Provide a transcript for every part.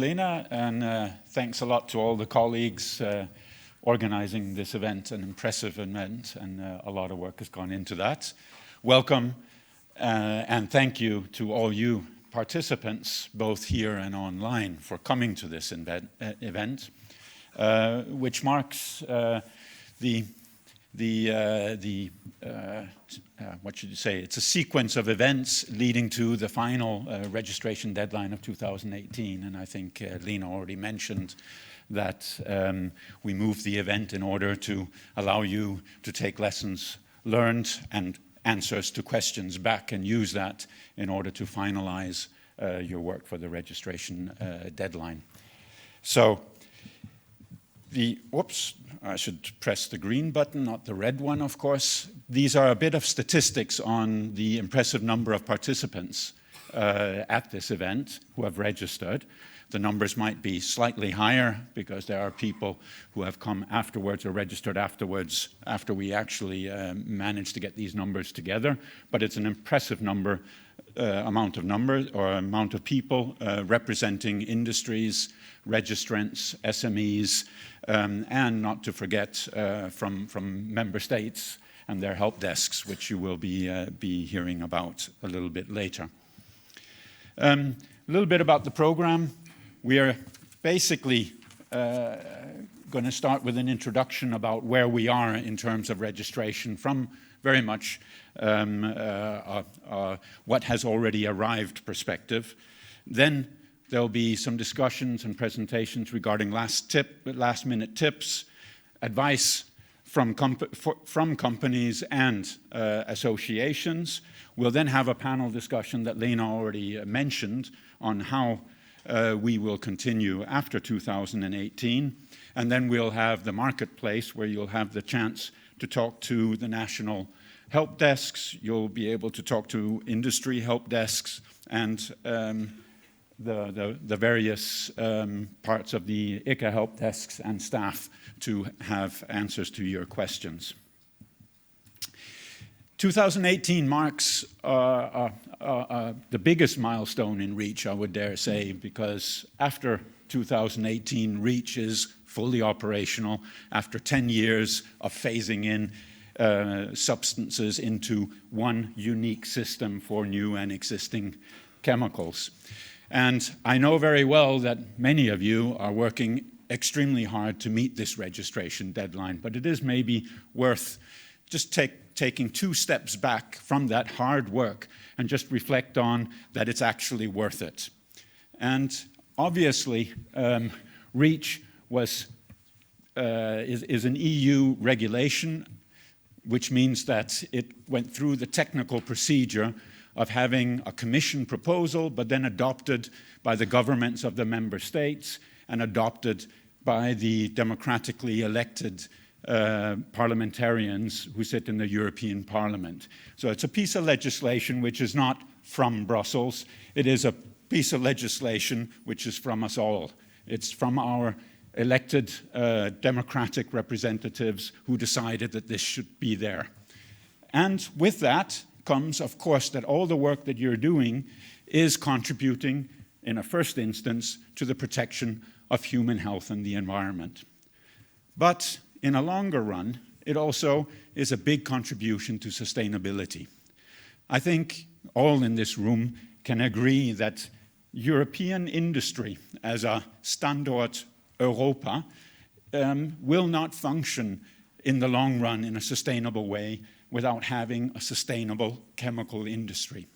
Lena, and thanks a lot to all the colleagues organizing this event, an impressive event, and a lot of work has gone into that. Welcome, and thank you to all you participants, both here and online, for coming to this event, which marks what should you say? It's a sequence of events leading to the final registration deadline of 2018. And I think Lena already mentioned that we moved the event in order to allow you to take lessons learned and answers to questions back and use that in order to finalize your work for the registration deadline. So whoops, I should press the green button, not the red one, of course. These are a bit of statistics on the impressive number of participants at this event who have registered. The numbers might be slightly higher because there are people who have come afterwards or registered afterwards after we actually managed to get these numbers together. But it's an impressive amount of people representing industries, registrants, SMEs, and not to forget from member states and their help desks, which you will be hearing about a little bit later. A little bit about the program. We are basically going to start with an introduction about where we are in terms of registration from very much what has already arrived perspective. Then there'll be some discussions and presentations regarding last-minute tips, advice from companies and associations. We'll then have a panel discussion that Lena already mentioned on how we will continue after 2018. And then we'll have the marketplace where you'll have the chance to talk to the national help desks. You'll be able to talk to industry help desks and the various parts of the ECHA help desks and staff to have answers to your questions. 2018 marks the biggest milestone in REACH, I would dare say, because after 2018, REACH is fully operational after 10 years of phasing in substances into one unique system for new and existing chemicals. And I know very well that many of you are working extremely hard to meet this registration deadline, but it is maybe worth just taking 2 steps back from that hard work and just reflect on that it's actually worth it. And obviously, REACH is an EU regulation, which means that it went through the technical procedure of having a Commission proposal, but then adopted by the governments of the member states and adopted by the democratically elected parliamentarians who sit in the European Parliament. So it's a piece of legislation which is not from Brussels. It is a piece of legislation which is from us all. It's from our elected democratic representatives who decided that this should be there. And with that comes, of course, that all the work that you're doing is contributing, in a first instance, to the protection of human health and the environment. But in a longer run, it also is a big contribution to sustainability. I think all in this room can agree that European industry as a Standort Europa will not function in the long run in a sustainable way without having a sustainable chemical industry.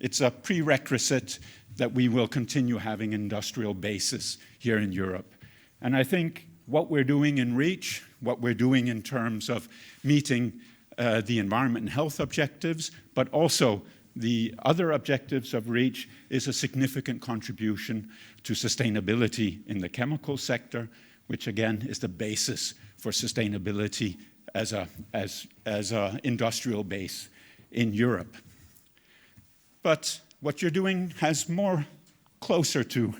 It's a prerequisite that we will continue having industrial bases here in Europe. And I think what we're doing in REACH, what we're doing in terms of meeting the environment and health objectives, but also the other objectives of REACH is a significant contribution to sustainability in the chemical sector, which again is the basis for sustainability as a industrial base in Europe. But what you're doing has more closer to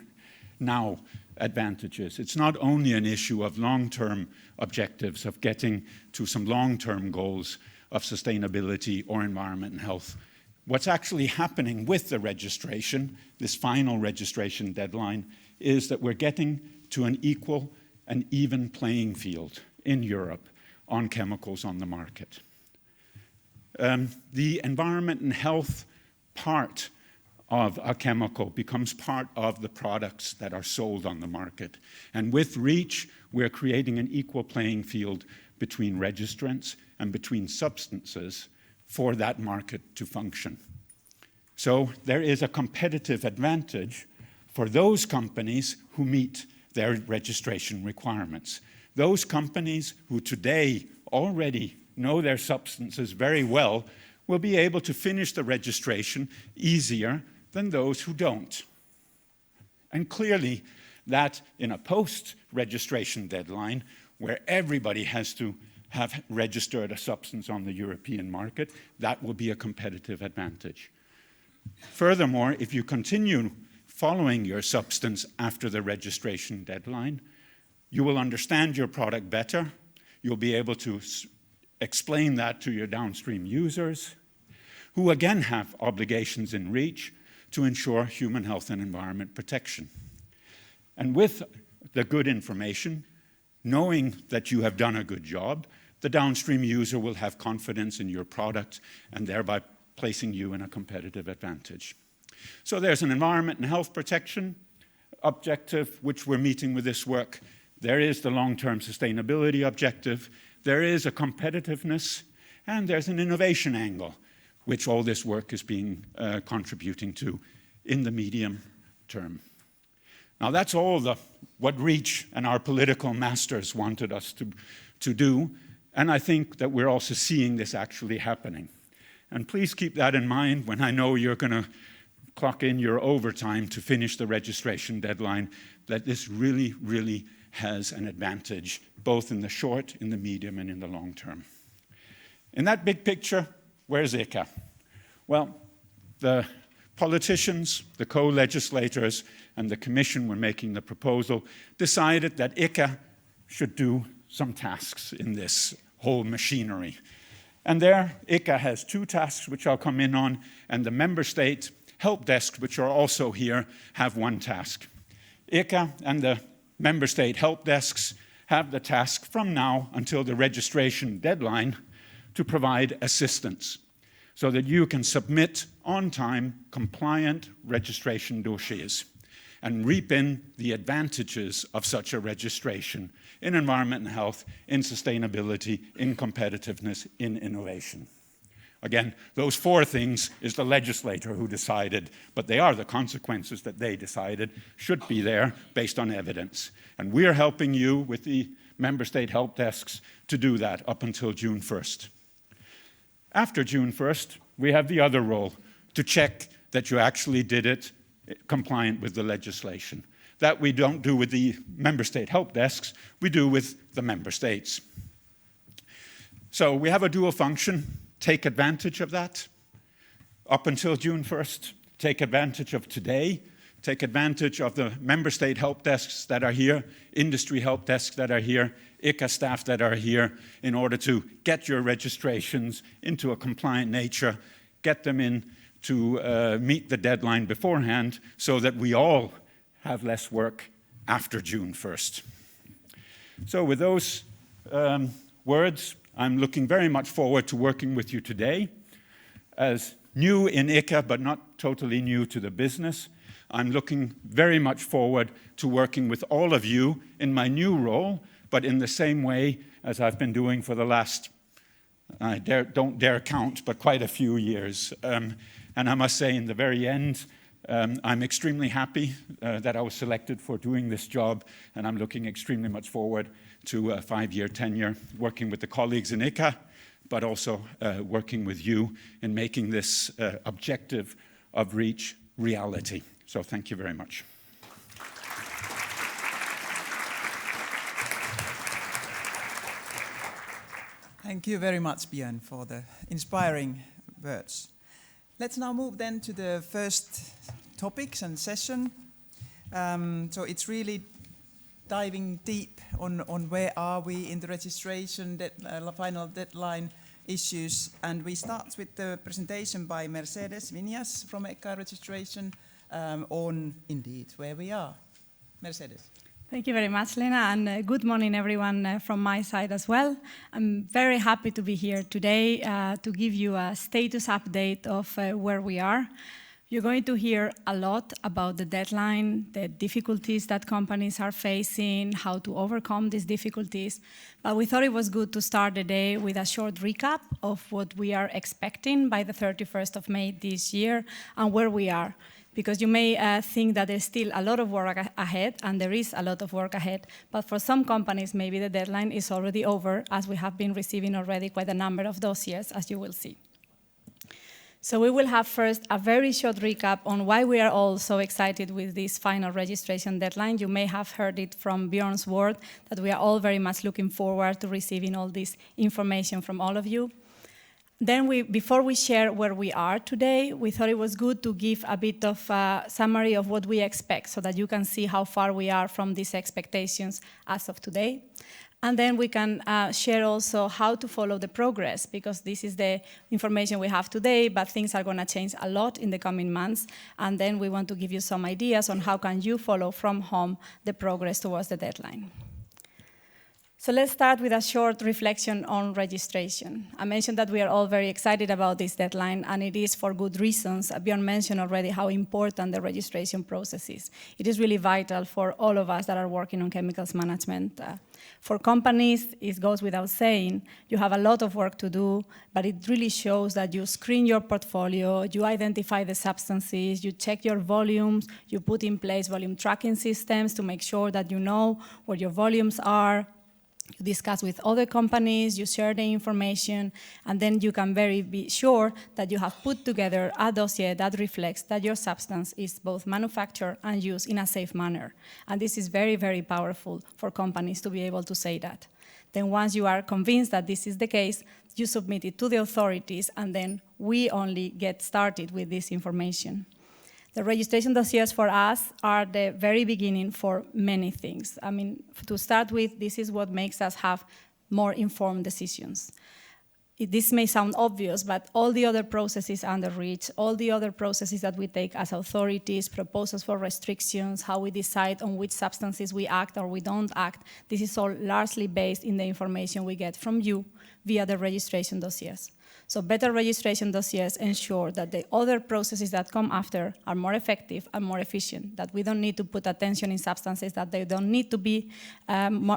now advantages. It's not only an issue of long-term objectives of getting to some long-term goals of sustainability or environment and health. What's actually happening with the registration, this final registration deadline, is that we're getting to an equal and even playing field in Europe on chemicals on the market. The environment and health part of a chemical becomes part of the products that are sold on the market. And with REACH, we're creating an equal playing field between registrants and between substances for that market to function. So there is a competitive advantage for those companies who meet their registration requirements. Those companies who today already know their substances very well will be able to finish the registration easier than those who don't. And clearly, that in a post-registration deadline, where everybody has to have registered a substance on the European market, that will be a competitive advantage. Furthermore, if you continue following your substance after the registration deadline, you will understand your product better. You'll be able to explain that to your downstream users, who again have obligations in REACH to ensure human health and environment protection. And with the good information, knowing that you have done a good job, the downstream user will have confidence in your product and thereby placing you in a competitive advantage. So there's an environment and health protection objective, which we're meeting with this work. There is the long-term sustainability objective. There is a competitiveness, and there's an innovation angle, which all this work is being contributing to in the medium term. Now that's all what REACH and our political masters wanted us to do, and I think that we're also seeing this actually happening. And please keep that in mind when I know you're going to clock in your overtime to finish the registration deadline, that this really, really has an advantage, both in the short, in the medium, and in the long term. In that big picture, where's ECHA? Well, the politicians, the co-legislators, and the Commission, when making the proposal, decided that ECHA should do some tasks in this whole machinery. And there, ECHA has two tasks, which I'll come in on, and the member state help desks, which are also here, have one task. ECHA and the member state help desks have the task from now until the registration deadline to provide assistance so that you can submit on time compliant registration dossiers and reap in the advantages of such a registration in environment and health, in sustainability, in competitiveness, in innovation. Again, those four things is the legislator who decided, but they are the consequences that they decided should be there based on evidence. And we're helping you with the member state help desks to do that up until June 1st. After June 1st, we have the other role, to check that you actually did it compliant with the legislation. That we don't do with the member state help desks, we do with the member states. So we have a dual function. Take advantage of that up until June 1st. Take advantage of today. Take advantage of the member state help desks that are here, industry help desks that are here, ECHA staff that are here, in order to get your registrations into a compliant nature, get them in to meet the deadline beforehand so that we all have less work after June 1st. So with those words, I'm looking very much forward to working with you today. As new in ECHA, but not totally new to the business, I'm looking very much forward to working with all of you in my new role, but in the same way as I've been doing for the last, I don't dare count, but quite a few years. And I must say, in the very end, I'm extremely happy that I was selected for doing this job, and I'm looking extremely much forward to a 5-year tenure working with the colleagues in ECHA, but also working with you in making this objective of REACH reality. So thank you very much. Thank you very much, Bjorn, for the inspiring words. Let's now move then to the first topics and session. So it's really diving deep on where are we in the registration, final deadline issues. And we start with the presentation by Mercedes VIñas from ECHA registration on, indeed, where we are. Mercedes. Thank you very much, Lena, and good morning, everyone, from my side as well. I'm very happy to be here today to give you a status update of where we are. You're going to hear a lot about the deadline, the difficulties that companies are facing, how to overcome these difficulties, but we thought it was good to start the day with a short recap of what we are expecting by the 31st of May this year and where we are. Because you may think that there's still a lot of work ahead, and there is a lot of work ahead, but for some companies, maybe the deadline is already over, as we have been receiving already quite a number of dossiers, as you will see. So we will have first a very short recap on why we are all so excited with this final registration deadline. You may have heard it from Bjorn's word, that we are all very much looking forward to receiving all this information from all of you. Then before we share where we are today, we thought it was good to give a bit of a summary of what we expect so that you can see how far we are from these expectations as of today. And then we can share also how to follow the progress, because this is the information we have today, but things are going to change a lot in the coming months. And then we want to give you some ideas on how can you follow from home the progress towards the deadline. So let's start with a short reflection on registration. I mentioned that we are all very excited about this deadline, and it is for good reasons. Bjorn mentioned already how important the registration process is. It is really vital for all of us that are working on chemicals management. For companies, it goes without saying, you have a lot of work to do, but it really shows that you screen your portfolio, you identify the substances, you check your volumes, you put in place volume tracking systems to make sure that you know where your volumes are. You discuss with other companies, you share the information, and then you can be sure that you have put together a dossier that reflects that your substance is both manufactured and used in a safe manner. And this is very, very powerful for companies to be able to say that. Then once you are convinced that this is the case, you submit it to the authorities, and then we only get started with this information. The registration dossiers for us are the very beginning for many things. I mean, to start with, this is what makes us have more informed decisions. This may sound obvious, but all the other processes under reach, all the other processes that we take as authorities, proposals for restrictions, how we decide on which substances we act or we don't act, this is all largely based in the information we get from you via the registration dossiers. So better registration dossiers ensure that the other processes that come after are more effective and more efficient, that we don't need to put attention in substances that they don't need to be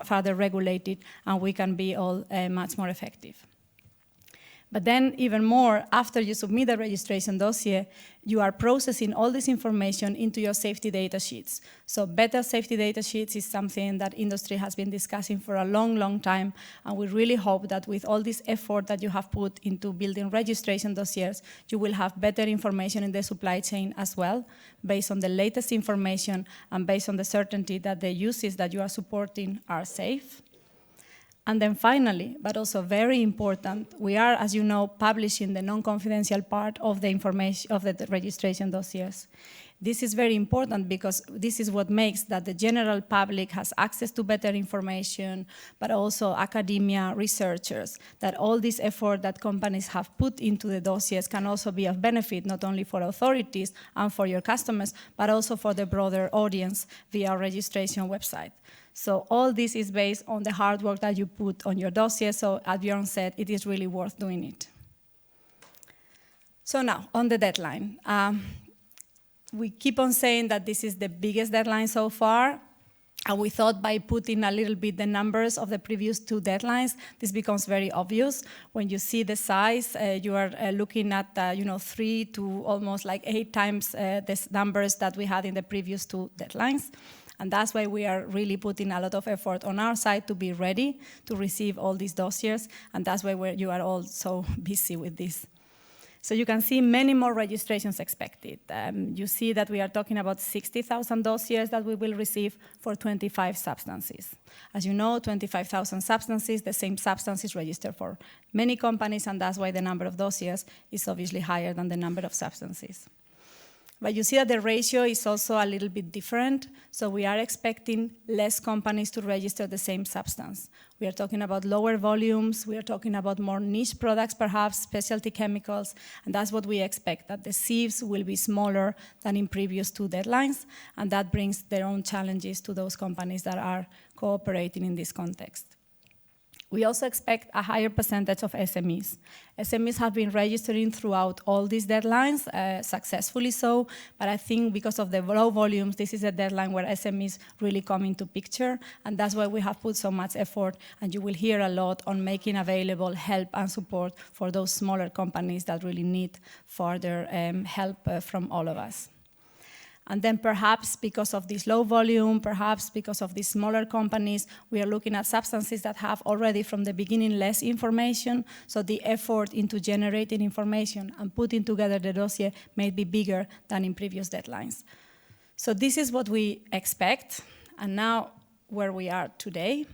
further regulated, and we can be all much more effective. But then even more, after you submit the registration dossier, you are processing all this information into your safety data sheets. So better safety data sheets is something that industry has been discussing for a long, long time, and we really hope that with all this effort that you have put into building registration dossiers, you will have better information in the supply chain as well, based on the latest information and based on the certainty that the uses that you are supporting are safe. And then finally, but also very important, we are, as you know, publishing the non-confidential part of the information of the registration dossiers. This is very important because this is what makes that the general public has access to better information, but also academia, researchers, that all this effort that companies have put into the dossiers can also be of benefit, not only for authorities and for your customers, but also for the broader audience via our registration website. So all this is based on the hard work that you put on your dossier. So as Bjorn said, it is really worth doing it. So now, on the deadline. We keep on saying that this is the biggest deadline so far. And we thought by putting a little bit the numbers of the previous two deadlines, this becomes very obvious. When you see the size, you are looking at 3 to almost like 8 times the numbers that we had in the previous two deadlines. And that's why we are really putting a lot of effort on our side to be ready to receive all these dossiers. And that's why you are all so busy with this. So you can see many more registrations expected. You see that we are talking about 60,000 dossiers that we will receive for 25 substances. As you know, 25,000 substances, the same substance is registered for many companies, and that's why the number of dossiers is obviously higher than the number of substances. But you see that the ratio is also a little bit different. So we are expecting less companies to register the same substance. We are talking about lower volumes. We are talking about more niche products, perhaps specialty chemicals. And that's what we expect, that the sieves will be smaller than in previous 2 deadlines. And that brings their own challenges to those companies that are cooperating in this context. We also expect a higher percentage of SMEs. SMEs have been registering throughout all these deadlines, successfully so, but I think because of the low volumes, this is a deadline where SMEs really come into picture, and that's why we have put so much effort, and you will hear a lot on making available help and support for those smaller companies that really need further help from all of us. And then perhaps because of this low volume, perhaps because of these smaller companies, we are looking at substances that have already from the beginning less information, so the effort into generating information and putting together the dossier may be bigger than in previous deadlines. So this is what we expect, and now where we are today.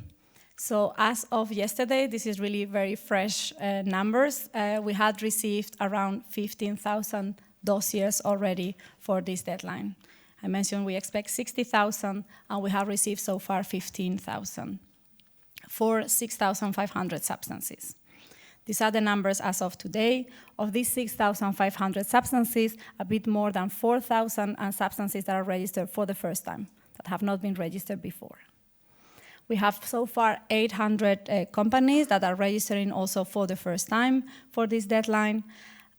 So as of yesterday, this is really very fresh numbers. We had received around 15,000 dossiers already for this deadline. I mentioned we expect 60,000, and we have received so far 15,000 for 6,500 substances. These are the numbers as of today. Of these 6,500 substances, a bit more than 4,000 are substances that are registered for the first time, that have not been registered before. We have so far 800 companies that are registering also for the first time for this deadline.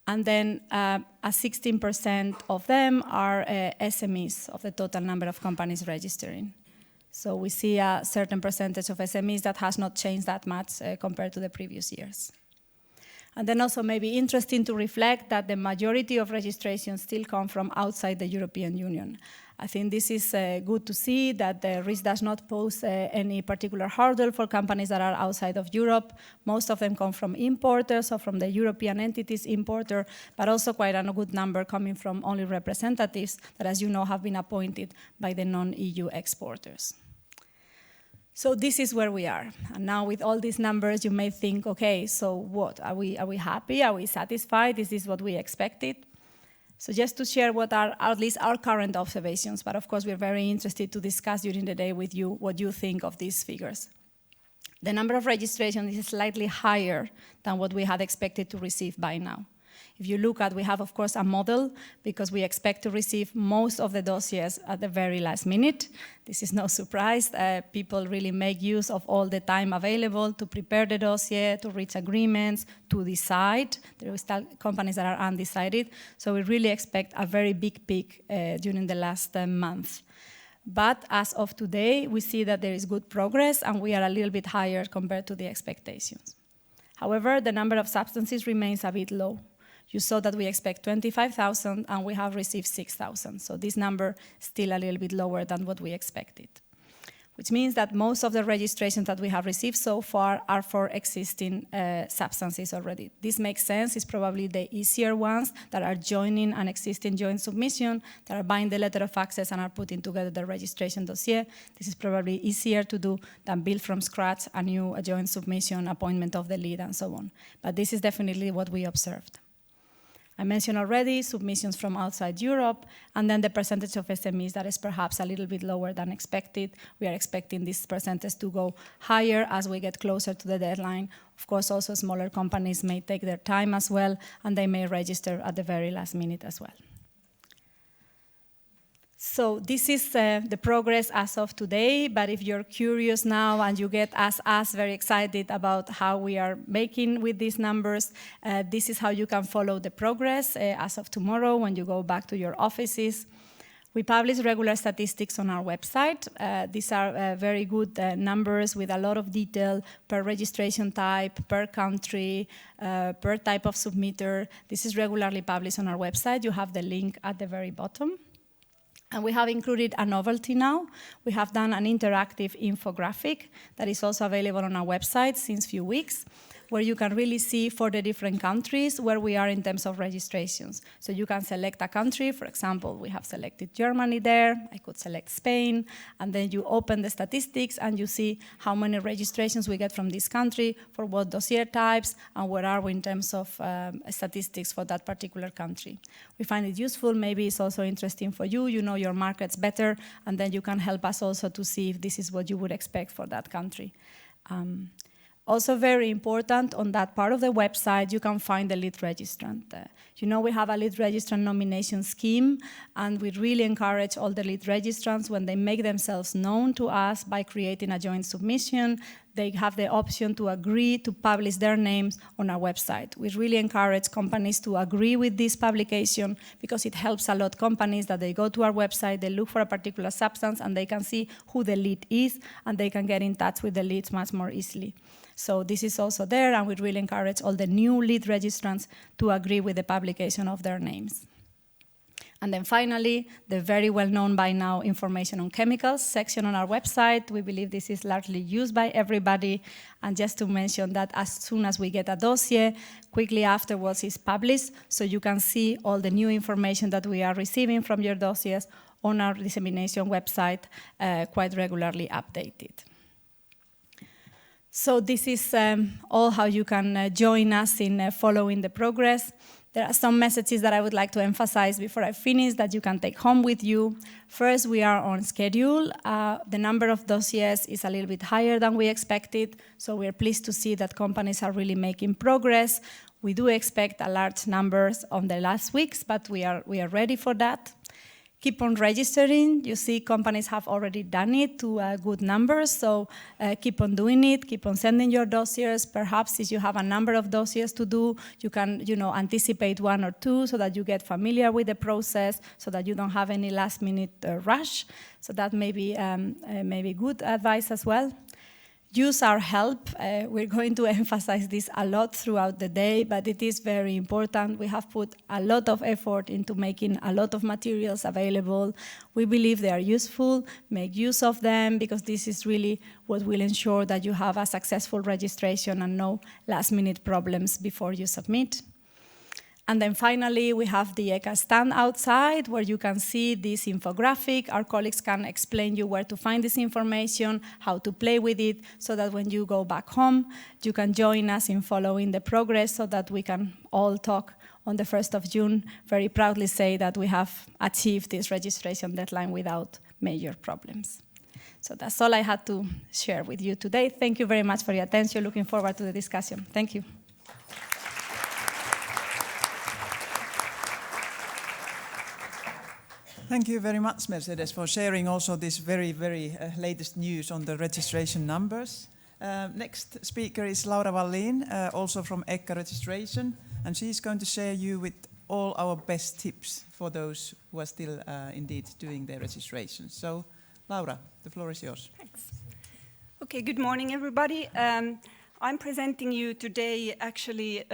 And then 16% of them are SMEs of the total number of companies registering. So we see a certain percentage of SMEs that has not changed that much compared to the previous years. And then also maybe interesting to reflect that the majority of registrations still come from outside the European Union. I think this is good to see that the risk does not pose any particular hurdle for companies that are outside of Europe. Most of them come from importers or from the European entities importer, but also quite a good number coming from only representatives that, as you know, have been appointed by the non-EU exporters. So this is where we are. And now with all these numbers, you may think, okay, so what? Are we happy? Are we satisfied? Is this what we expected? So just to share what are at least our current observations, but of course we're very interested to discuss during the day with you what you think of these figures. The number of registrations is slightly higher than what we had expected to receive by now. If you look at, we have of course a model because we expect to receive most of the dossiers at the very last minute. This is no surprise. People really make use of all the time available to prepare the dossier, to reach agreements, to decide. There are still companies that are undecided. So we really expect a very big peak during the last month. But as of today, we see that there is good progress and we are a little bit higher compared to the expectations. However, the number of substances remains a bit low. You saw that we expect 25,000 and we have received 6,000. So this number is still a little bit lower than what we expected, which means that most of the registrations that we have received so far are for existing substances already. This makes sense. It's probably the easier ones that are joining an existing joint submission, that are buying the letter of access and are putting together the registration dossier. This is probably easier to do than build from scratch a new joint submission, appointment of the lead, and so on. But this is definitely what we observed. I mentioned already submissions from outside Europe, and then the percentage of SMEs that is perhaps a little bit lower than expected. We are expecting this percentage to go higher as we get closer to the deadline. Of course, also smaller companies may take their time as well, and they may register at the very last minute as well. So this is the progress as of today, but if you're curious now and you get as us very excited about how we are making with these numbers, this is how you can follow the progress as of tomorrow when you go back to your offices. We publish regular statistics on our website. These are very good numbers with a lot of detail per registration type, per country, per type of submitter. This is regularly published on our website. You have the link at the very bottom. And we have included a novelty now. We have done an interactive infographic that is also available on our website since a few weeks. where you can really see for the different countries where we are in terms of registrations. So you can select a country, for example, we have selected Germany there, I could select Spain, and then you open the statistics and you see how many registrations we get from this country, for what dossier types, and where are we in terms of statistics for that particular country. We find it useful, maybe it's also interesting for you, you know your markets better, and then you can help us also to see if this is what you would expect for that country. Also very important, on that part of the website, you can find the lead registrant. You know we have a lead registrant nomination scheme, and we really encourage all the lead registrants, when they make themselves known to us by creating a joint submission, they have the option to agree to publish their names on our website. We really encourage companies to agree with this publication, because it helps a lot companies that they go to our website, they look for a particular substance, and they can see who the lead is, and they can get in touch with the leads much more easily. So this is also there, and we really encourage all the new lead registrants to agree with the publication of their names. And then finally, the very well-known by now information on chemicals section on our website. We believe this is largely used by everybody. And just to mention that as soon as we get a dossier, quickly afterwards it's published, so you can see all the new information that we are receiving from your dossiers on our dissemination website, quite regularly updated. So this is all how you can join us in following the progress. There are some messages that I would like to emphasize before I finish that you can take home with you. First, we are on schedule. The number of dossiers is a little bit higher than we expected, so we're pleased to see that companies are really making progress. We do expect a large numbers on the last weeks, but we are ready for that. Keep on registering. You see companies have already done it to good numbers, so keep on doing it, keep on sending your dossiers. Perhaps if you have a number of dossiers to do, you can anticipate 1 or 2 so that you get familiar with the process, so that you don't have any last minute rush. So that may be good advice as well. Use our help. We're going to emphasize this a lot throughout the day, but it is very important. We have put a lot of effort into making a lot of materials available. We believe they are useful. Make use of them, because this is really what will ensure that you have a successful registration and no last-minute problems before you submit. And then finally, we have the ECHA stand outside, where you can see this infographic. Our colleagues can explain you where to find this information, how to play with it, so that when you go back home, you can join us in following the progress, so that we can all talk on the 1st of June, very proudly say that we have achieved this registration deadline without major problems. So that's all I had to share with you today. Thank you very much for your attention. Looking forward to the discussion. Thank you. Thank you very much, Mercedes, for sharing also this very, very latest news on the registration numbers. Next speaker is Laura WALIN, also from ECHA registration, and she's going to share you with all our best tips for those who are still indeed doing their registration. So, Laura, the floor is yours. Thanks. Okay, good morning, everybody. I'm presenting you today actually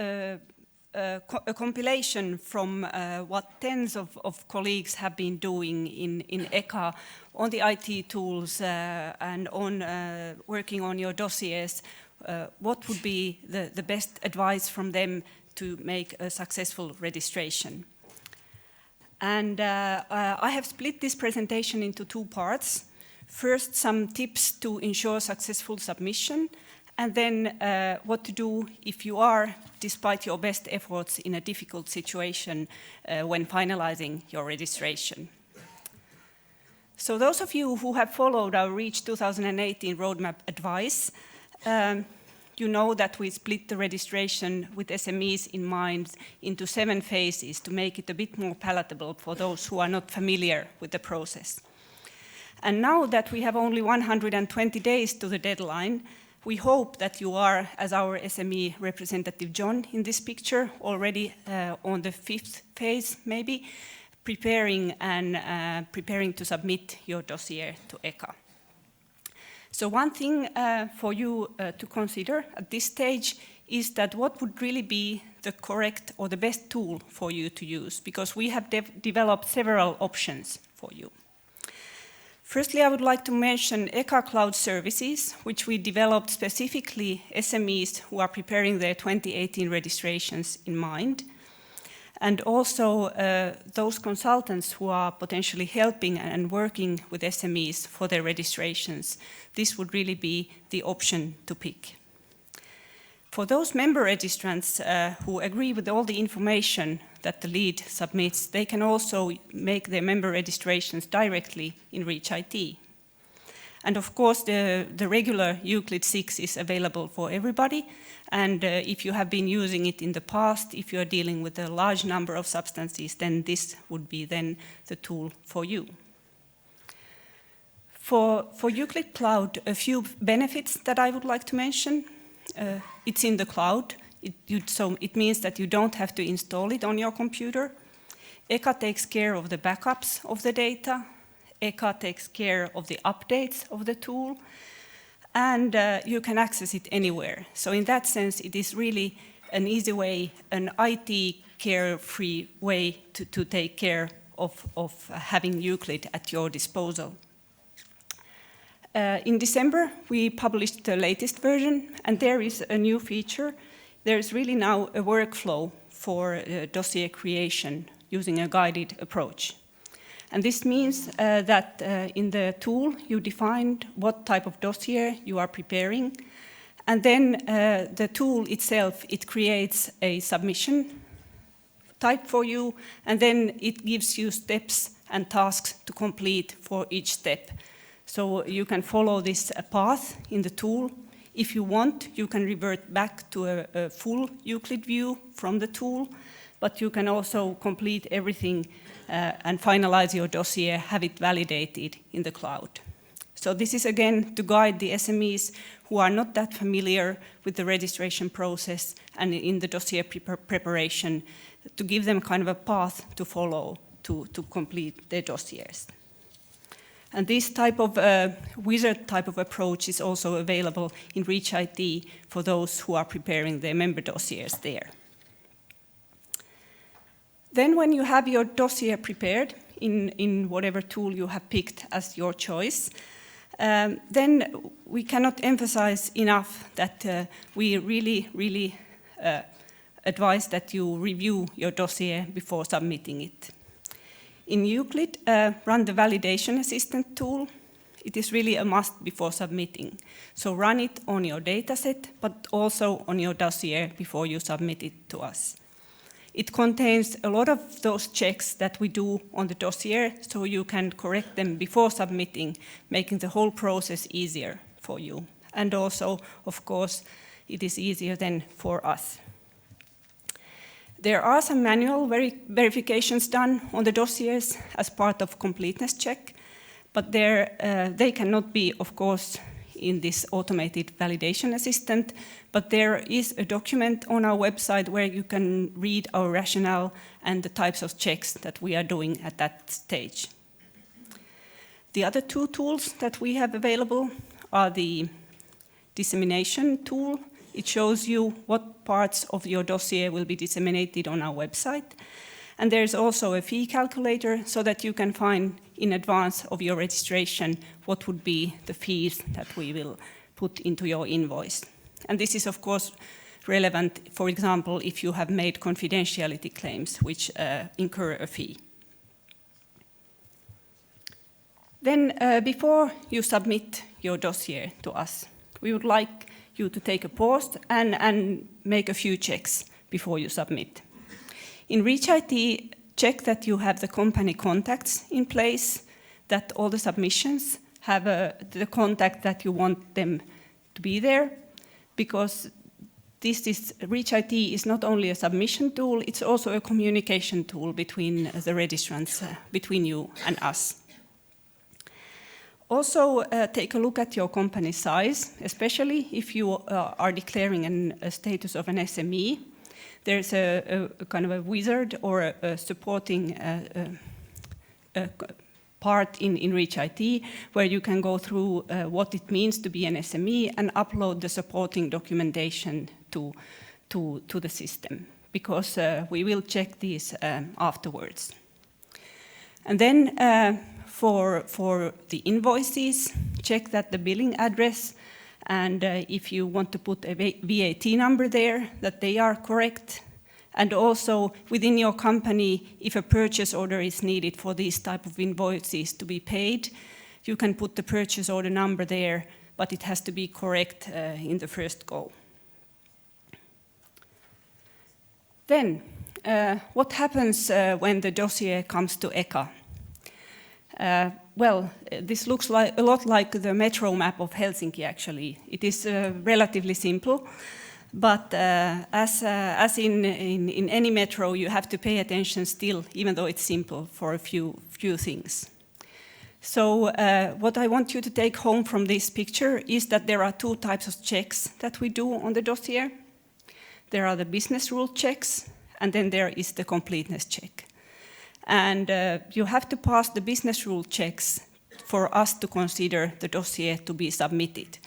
a compilation from what tens of colleagues have been doing in ECHA on the IT tools and on working on your dossiers. What would be the best advice from them to make a successful registration? And I have split this presentation into 2 parts. First, some tips to ensure successful submission, and then what to do if you are, despite your best efforts, in a difficult situation when finalizing your registration. So those of you who have followed our REACH 2018 roadmap advice, you know that we split the registration with SMEs in mind into 7 phases to make it a bit more palatable for those who are not familiar with the process. And now that we have only 120 days to the deadline, we hope that you are, as our SME representative John in this picture, already on the 5th phase, maybe, preparing to submit your dossier to ECHA. So one thing for you to consider at this stage is that what would really be the correct or the best tool for you to use, because we have developed several options for you. Firstly, I would like to mention ECHA Cloud Services, which we developed specifically SMEs who are preparing their 2018 registrations in mind, and also those consultants who are potentially helping and working with SMEs for their registrations. This would really be the option to pick. For those member registrants who agree with all the information that the lead submits, they can also make their member registrations directly in Reach IT. And of course, the regular Euclid 6 is available for everybody. And if you have been using it in the past, if you are dealing with a large number of substances, then this would be then the tool for you. For Euclid Cloud, a few benefits that I would like to mention. It's in the cloud, so it means that you don't have to install it on your computer. ECHA takes care of the backups of the data. ECHA takes care of the updates of the tool. And you can access it anywhere. So in that sense, it is really an easy way, an IT carefree way to take care of having Euclid at your disposal. In December, we published the latest version, and there is a new feature. There is really now a workflow for dossier creation using a guided approach. And this means that in the tool, you defined what type of dossier you are preparing, and then the tool itself, it creates a submission type for you, and then it gives you steps and tasks to complete for each step. So you can follow this path in the tool. If you want, you can revert back to a full Euclid view from the tool, but you can also complete everything and finalize your dossier, have it validated in the cloud. So this is again to guide the SMEs who are not that familiar with the registration process and in the dossier preparation, to give them kind of a path to follow to complete their dossiers. And this type of wizard type of approach is also available in Reach IT for those who are preparing their member dossiers there. Then when you have your dossier prepared in whatever tool you have picked as your choice, then we cannot emphasize enough that we really advise that you review your dossier before submitting it. In Euclid, run the validation assistant tool. It is really a must before submitting. So run it on your dataset, but also on your dossier before you submit it to us. It contains a lot of those checks that we do on the dossier, so you can correct them before submitting, making the whole process easier for you. And also, of course, it is easier then for us. There are some manual verifications done on the dossiers as part of completeness check, but they cannot be, of course, in this automated validation assistant, but there is a document on our website where you can read our rationale and the types of checks that we are doing at that stage. The other two tools that we have available are the dissemination tool. It shows you what parts of your dossier will be disseminated on our website. And there's also a fee calculator so that you can find in advance of your registration what would be the fees that we will put into your invoice. And this is, of course, relevant, for example, if you have made confidentiality claims, which incur a fee. Then, before you submit your dossier to us, we would like you to take a pause and make a few checks before you submit. In Reach IT, check that you have the company contacts in place, that all the submissions have the contact that you want them to be there, because Reach IT is not only a submission tool, it's also a communication tool between the registrants, between you and us. Also, take a look at your company size, especially if you are declaring a status of an SME. There's a kind of a wizard or a supporting part in Reach IT where you can go through what it means to be an SME and upload the supporting documentation to the system, because we will check these afterwards. And then for the invoices, check that the billing address and if you want to put a VAT number there, that they are correct. And also within your company, if a purchase order is needed for these type of invoices to be paid, you can put the purchase order number there, but it has to be correct in the first go. Then, what happens when the dossier comes to ECHA? Well, this looks a lot like the metro map of Helsinki, actually. It is relatively simple, but as in any metro, you have to pay attention still, even though it's simple, for a few things. So what I want you to take home from this picture is that there are two types of checks that we do on the dossier. There are the business rule checks, and then there is the completeness check. And you have to pass the business rule checks for us to consider the dossier to be submitted.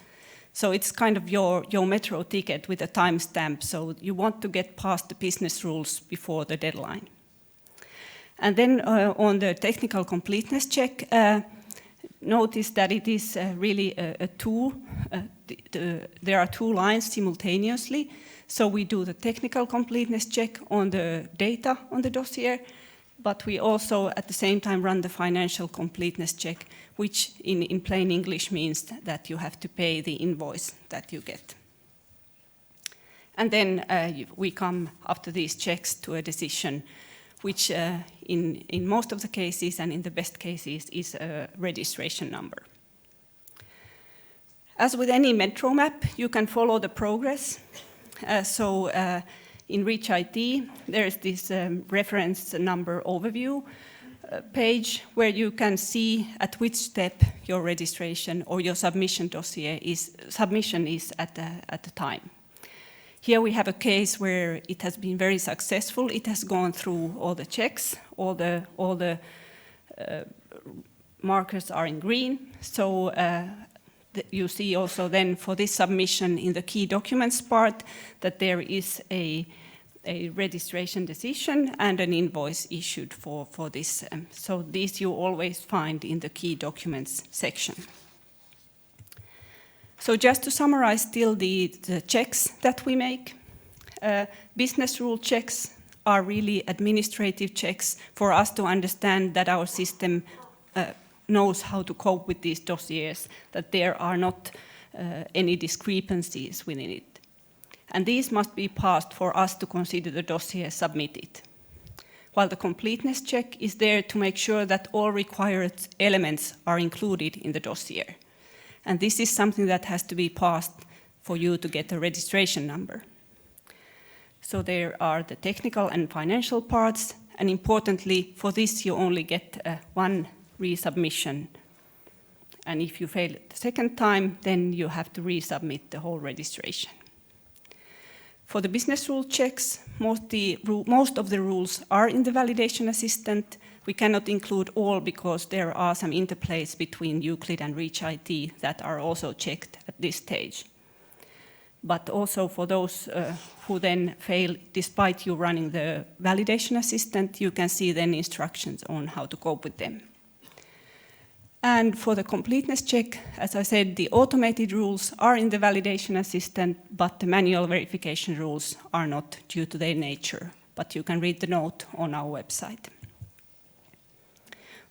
So it's kind of your metro ticket with a timestamp, so you want to get past the business rules before the deadline. And then on the technical completeness check, notice that it is really a tool. There are two lines simultaneously. So we do the technical completeness check on the data on the dossier, but we also at the same time run the financial completeness check, which in plain English means that you have to pay the invoice that you get. And then we come after these checks to a decision, which in most of the cases and in the best cases is a registration number. As with any metro map, you can follow the progress. In Reach IT, there is this reference number overview page where you can see at which step your registration or your submission is at the time. Here we have a case where it has been very successful. It has gone through all the checks, all the markers are in green. So you see also then for this submission in the key documents part that there is a registration decision and an invoice issued for this. So these you always find in the key documents section. So just to summarize still the checks that we make, business rule checks are really administrative checks for us to understand that our system knows how to cope with these dossiers, that there are not any discrepancies within it. And these must be passed for us to consider the dossier submitted. While the completeness check is there to make sure that all required elements are included in the dossier. And this is something that has to be passed for you to get a registration number. So there are the technical and financial parts, and importantly, for this you only get one resubmission. And if you fail it the second time, then you have to resubmit the whole registration. For the business rule checks, most of the rules are in the validation assistant. We cannot include all because there are some interplays between Euclid and Reach IT that are also checked at this stage. But also for those who then fail, despite you running the validation assistant, you can see then instructions on how to cope with them. And for the completeness check, as I said, the automated rules are in the validation assistant, but the manual verification rules are not due to their nature. But you can read the note on our website.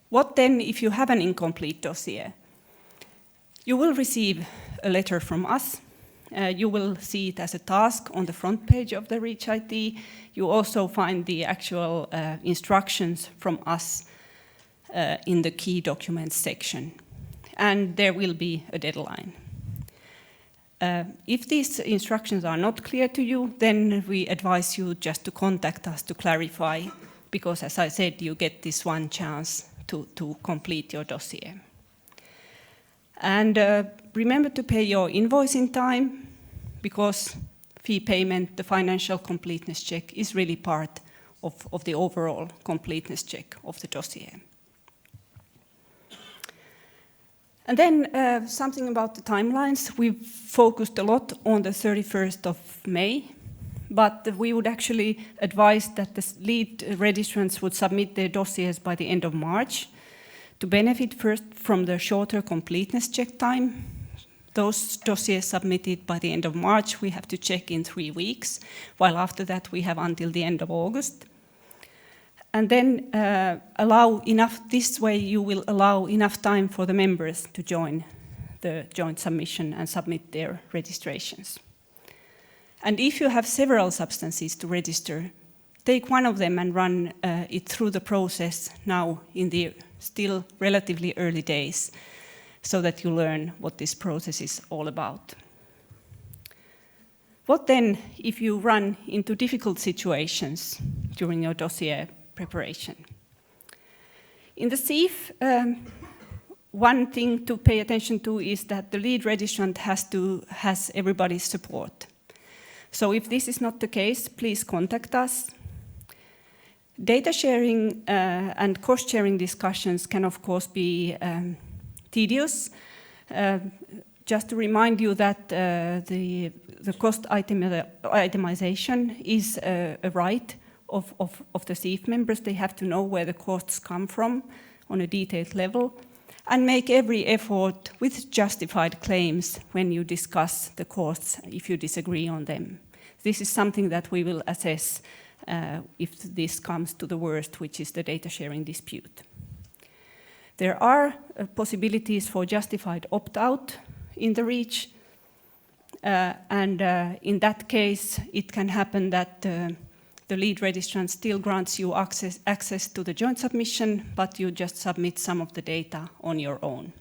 What then if you have an incomplete dossier? You will receive a letter from us. You will see it as a task on the front page of the Reach IT. You also find the actual instructions from us in the key documents section. And there will be a deadline. If these instructions are not clear to you, then we advise you just to contact us to clarify, because as I said, you get this one chance to complete your dossier. And remember to pay your invoice in time, because fee payment, the financial completeness check, is really part of the overall completeness check of the dossier. And then something about the timelines. We've focused a lot on the 31st of May, but we would actually advise that the lead registrants would submit their dossiers by the end of March, To benefit first from the shorter completeness check time, those dossiers submitted by the end of March, we have to check in 3 weeks, while after that we have until the end of August. And then this way you will allow enough time for the members to join the joint submission and submit their registrations. And if you have several substances to register, take one of them and run it through the process now in the still relatively early days, so that you learn what this process is all about. What then if you run into difficult situations during your dossier preparation? In the SIF, one thing to pay attention to is that the lead registrant has everybody's support. So if this is not the case, please contact us. Data sharing and cost sharing discussions can of course be tedious. Just to remind you that the cost itemization is a right of the SIF members. They have to know where the costs come from on a detailed level and make every effort with justified claims when you discuss the costs if you disagree on them. This is something that we will assess if this comes to the worst, which is the data sharing dispute. There are possibilities for justified opt-out in the REACH, and in that case it can happen that the lead registrant still grants you access to the joint submission, but you just submit some of the data on your own.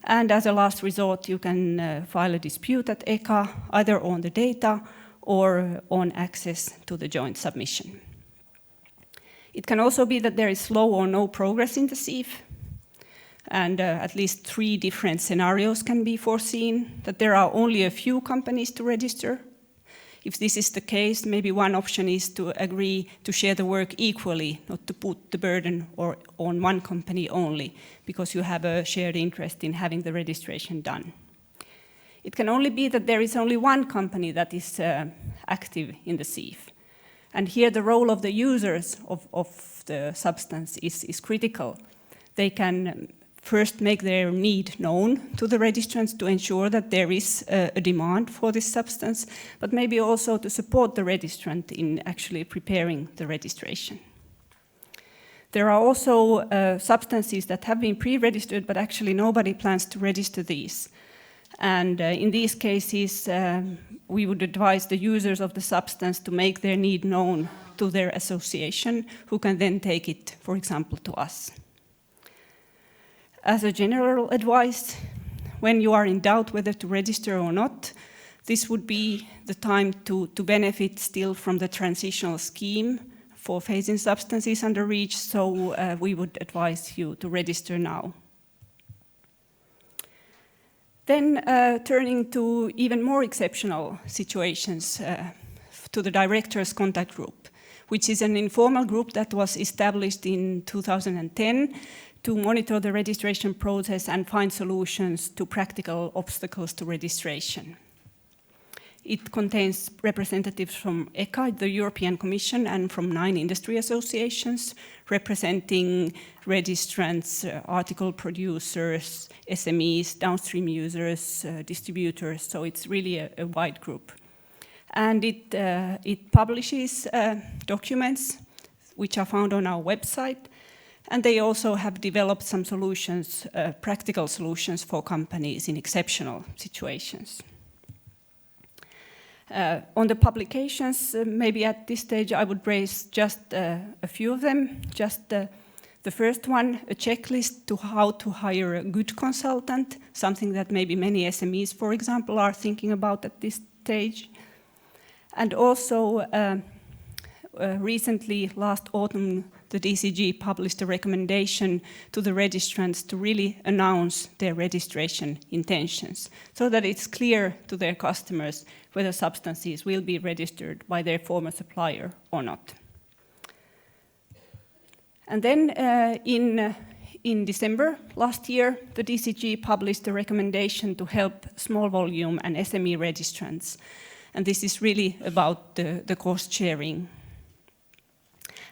And as a last resort, you can file a dispute at ECHA, either on the data or on access to the joint submission. It can also be that there is slow or no progress in the SIF, and at least 3 different scenarios can be foreseen, that there are only a few companies to register. If this is the case, maybe one option is to agree to share the work equally, not to put the burden on one company only, because you have a shared interest in having the registration done. It can only be that there is only one company that is active in the SIF. And here the role of the users of the substance is critical. They can first make their need known to the registrants to ensure that there is a demand for this substance, but maybe also to support the registrant in actually preparing the registration. There are also substances that have been pre-registered, but actually nobody plans to register these. And in these cases, we would advise the users of the substance to make their need known to their association, who can then take it, for example, to us. As a general advice, when you are in doubt whether to register or not, this would be the time to benefit still from the transitional scheme for phasing substances under REACH, so we would advise you to register now. Then turning to even more exceptional situations, to the Directors' Contact Group, which is an informal group that was established in 2010 to monitor the registration process and find solutions to practical obstacles to registration. It contains representatives from ECHA, the European Commission, and from 9 industry associations, representing registrants, article producers, SMEs, downstream users, distributors, so it's really a wide group. And it publishes documents which are found on our website, and they also have developed some solutions, practical solutions for companies in exceptional situations. On the publications, maybe at this stage I would raise just a few of them. Just the first one, a checklist to how to hire a good consultant, something that maybe many SMEs, for example, are thinking about at this stage. And also, recently, last autumn, the DCG published a recommendation to the registrants to really announce their registration intentions, so that it's clear to their customers whether substances will be registered by their former supplier or not. And then in December last year, the DCG published a recommendation to help small volume and SME registrants. And this is really about the cost sharing.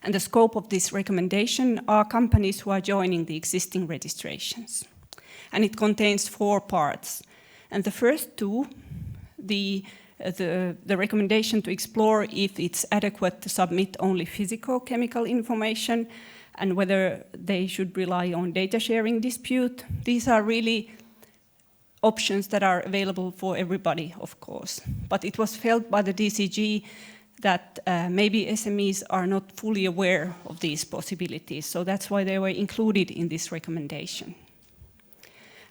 And the scope of this recommendation are companies who are joining the existing registrations. And it contains 4 parts. And the first 2, the recommendation to explore if it's adequate to submit only physico-chemical information and whether they should rely on data sharing dispute. These are really options that are available for everybody, of course. But it was felt by the DCG that maybe SMEs are not fully aware of these possibilities, so that's why they were included in this recommendation.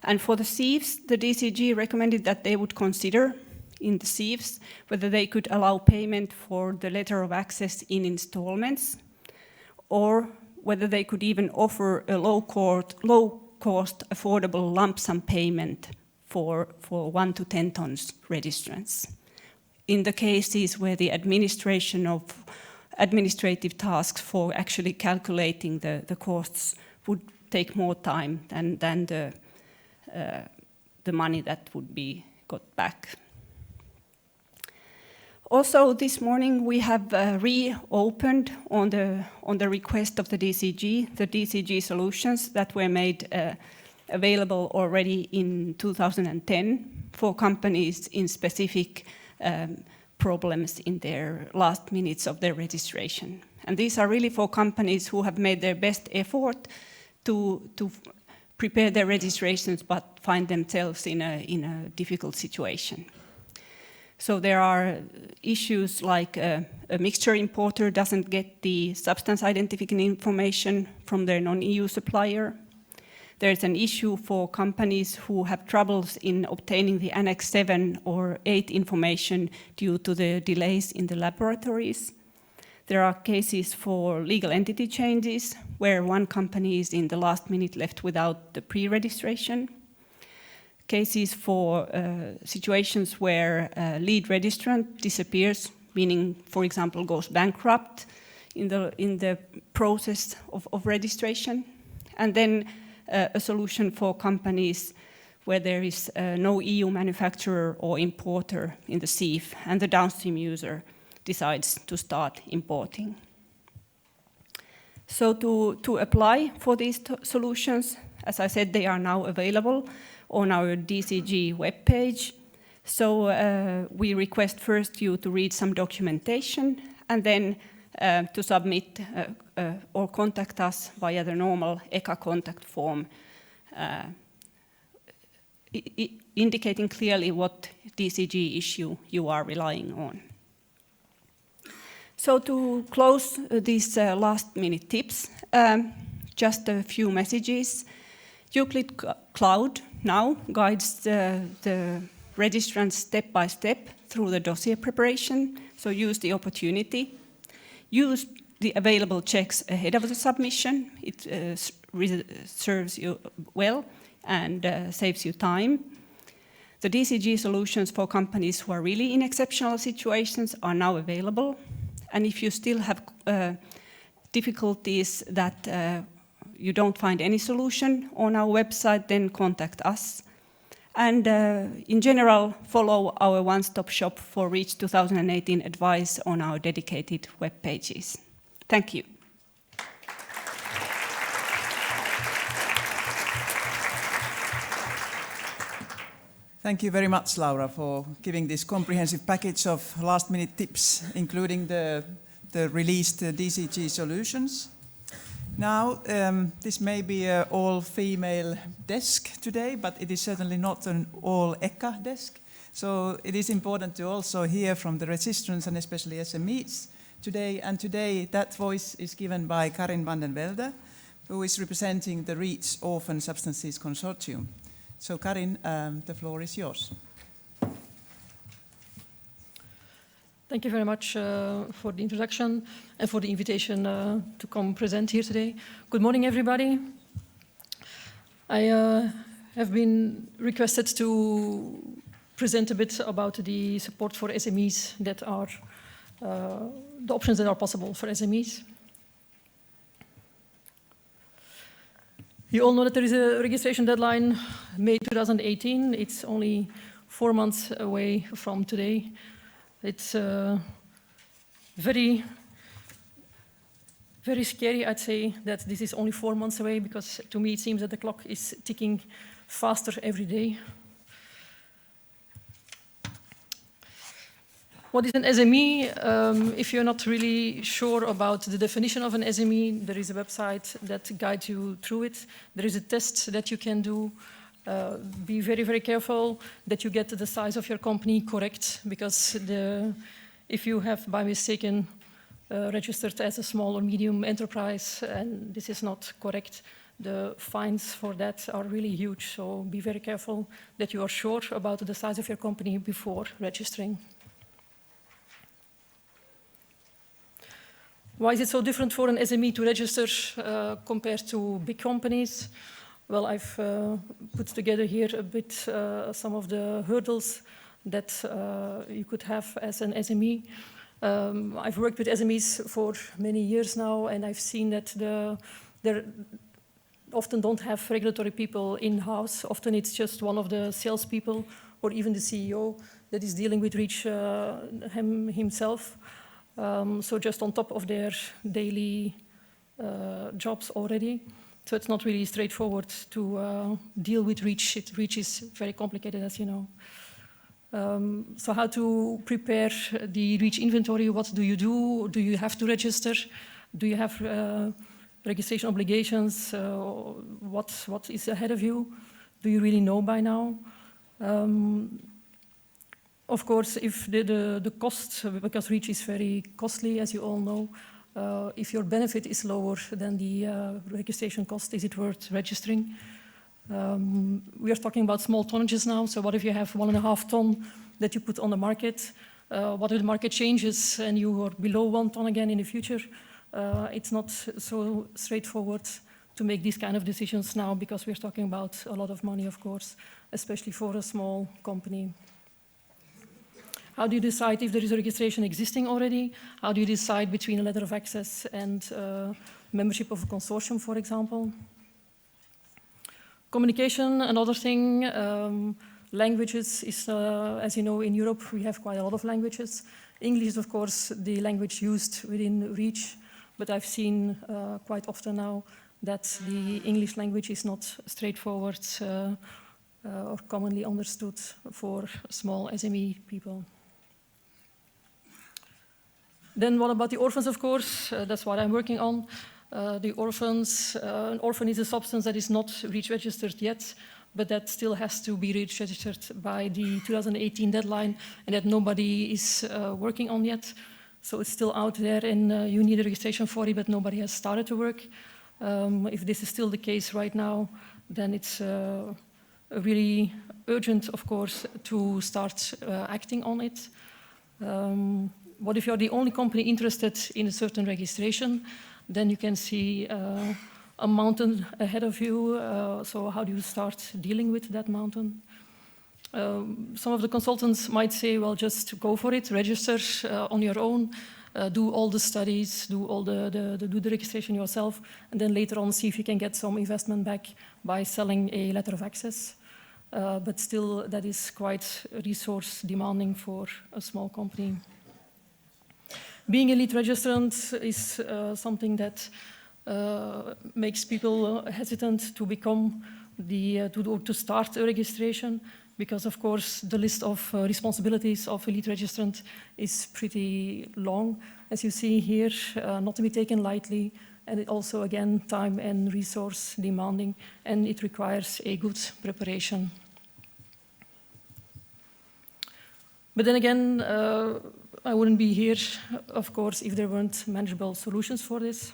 And for the SIEVs, the DCG recommended that they would consider in the SIEVs whether they could allow payment for the letter of access in installments, or whether they could even offer a low-cost, affordable lump sum payment for 1 to 10 tons registrants. In the cases where the administration of administrative tasks for actually calculating the costs would take more time than the money that would be got back. Also, this morning we have reopened on the request of the DCG solutions that were made available already in 2010 for companies in specific problems in their last minutes of their registration. And these are really for companies who have made their best effort to prepare their registrations but find themselves in a difficult situation. So there are issues like a mixture importer doesn't get the substance identification information from their non-EU supplier. There's an issue for companies who have troubles in obtaining the Annex 7 or 8 information due to the delays in the laboratories. There are cases for legal entity changes where one company is in the last minute left without the pre-registration. Cases for situations where a lead registrant disappears, meaning, for example, goes bankrupt in the process of registration. And then a solution for companies where there is no EU manufacturer or importer in the sieve and the downstream user decides to start importing. So to apply for these solutions, as I said, they are now available on our DCG webpage. So we request first you to read some documentation and then to submit or contact us via the normal ECHA contact form, indicating clearly what DCG issue you are relying on. So to close these last-minute tips, just a few messages. Euclid Cloud now guides the registrants step by step through the dossier preparation, so use the opportunity. Use the available checks ahead of the submission. It serves you well and saves you time. The DCG solutions for companies who are really in exceptional situations are now available. And if you still have difficulties that you don't find any solution on our website, then contact us. And in general, follow our one-stop shop for REACH 2018 advice on our dedicated web pages. Thank you. Thank you very much, Laura, for giving this comprehensive package of last-minute tips, including the released DCG solutions. Now, this may be an all-female desk today, but it is certainly not an all-ECHA desk. So it is important to also hear from the registrants and especially SMEs today. And today that voice is given by Karine van den Velde, who is representing the REACH Orphan Substances Consortium. So Karine, the floor is yours. Thank you very much for the introduction and for the invitation to come present here today. Good morning, everybody. I have been requested to present a bit about the support for SMEs that are, the options that are possible for SMEs. You all know that there is a registration deadline, May 2018. It's only 4 months away from today. It's very very scary, I'd say, that this is only 4 months away, because to me it seems that the clock is ticking faster every day. What is an SME? If you're not really sure about the definition of an SME, there is a website that guides you through it. There is a test that you can do. Be very, very careful that you get the size of your company correct, because if you have by mistake registered as a small or medium enterprise and this is not correct, the fines for that are really huge. So be very careful that you are sure about the size of your company before registering. Why is it so different for an SME to register compared to big companies? Well, I've put together here a bit some of the hurdles that you could have as an SME. I've worked with SMEs for many years now, and I've seen that they often don't have regulatory people in-house. Often it's just one of the salespeople or even the CEO that is dealing with REACH himself. So just on top of their daily jobs already. So it's not really straightforward to deal with REACH. REACH is very complicated, as you know. So how to prepare the REACH inventory? What do you do? Do you have to register? Do you have registration obligations? What is ahead of you? Do you really know by now? Of course, if the cost, because REACH is very costly, as you all know, if your benefit is lower than the registration cost, is it worth registering? We are talking about small tonnages now, so what if you have 1.5 ton that you put on the market? What if the market changes and you are below 1 ton again in the future? It's not so straightforward to make these kind of decisions now, because we're talking about a lot of money, of course, especially for a small company. How do you decide if there is a registration existing already? How do you decide between a letter of access and membership of a consortium, for example? Communication, another thing. Languages is, as you know, in Europe we have quite a lot of languages. English is, of course, the language used within REACH, but I've seen quite often now that the English language is not straightforward or commonly understood for small SME people. Then what about the orphans, of course? That's what I'm working on. The orphans, an orphan is a substance that is not REACH registered yet, but that still has to be REACH registered by the 2018 deadline, and that nobody is working on yet. So it's still out there, and you need a registration for it, but nobody has started to work. If this is still the case right now, then it's really urgent, of course, to start acting on it. What if you're the only company interested in a certain registration? Then you can see a mountain ahead of you. So how do you start dealing with that mountain? Some of the consultants might say, well, just go for it, register on your own, do all the studies, do the registration yourself, and then later on see if you can get some investment back by selling a letter of access. But still, that is quite resource demanding for a small company. Being a lead registrant is something that makes people hesitant to become to start a registration, because of course the list of responsibilities of a lead registrant is pretty long, as you see here, not to be taken lightly, and it also again time and resource demanding, and it requires a good preparation. But then again, I wouldn't be here, of course, if there weren't manageable solutions for this.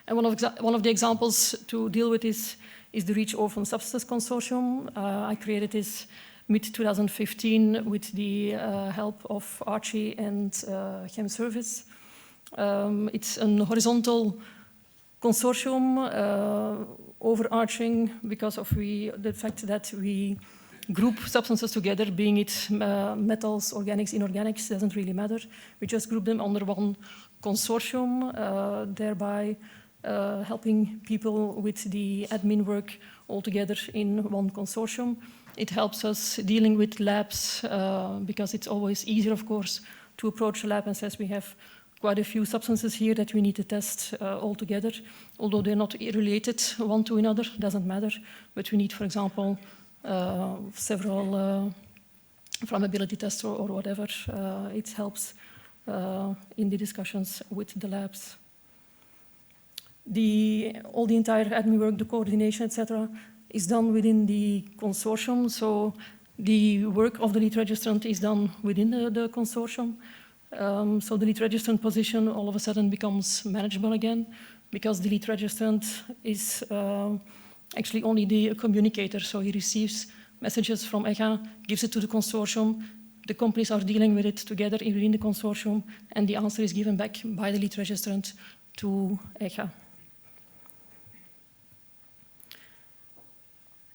And one of the examples to deal with this is the REACH Orphan Substances Consortium. I created this mid-2015 with the help of Archie and Chem Service. It's a horizontal consortium, overarching because of the fact that we group substances together, being it metals, organics, inorganics, doesn't really matter. We just group them under one consortium, thereby helping people with the admin work all together in one consortium. It helps us dealing with labs, because it's always easier, of course, to approach a lab and says we have quite a few substances here that we need to test all together, although they're not related one to another, doesn't matter, but we need, for example, several flammability tests or whatever. It helps in the discussions with the labs. All the entire admin work, the coordination, etc., is done within the consortium. So the work of the lead registrant is done within the consortium. So the lead registrant position all of a sudden becomes manageable again, because the lead registrant is actually only the communicator. So he receives messages from ECHA, gives it to the consortium. The companies are dealing with it together within the consortium, and the answer is given back by the lead registrant to ECHA.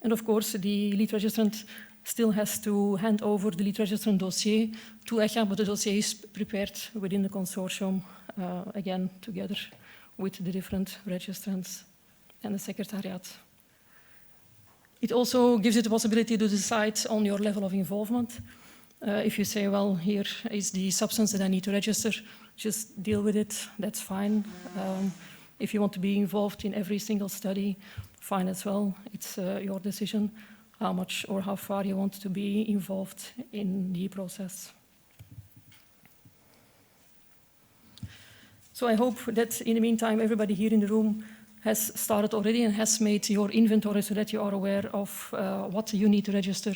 And of course, the lead registrant still has to hand over the lead registrant dossier to ECHA, but the dossier is prepared within the consortium, again, together with the different registrants and the secretariat. It also gives you the possibility to decide on your level of involvement. If you say, well, here is the substance that I need to register, just deal with it, that's fine. If you want to be involved in every single study, fine as well. It's your decision how much or how far you want to be involved in the process. So I hope that in the meantime, everybody here in the room has started already and has made your inventory so that you are aware of what you need to register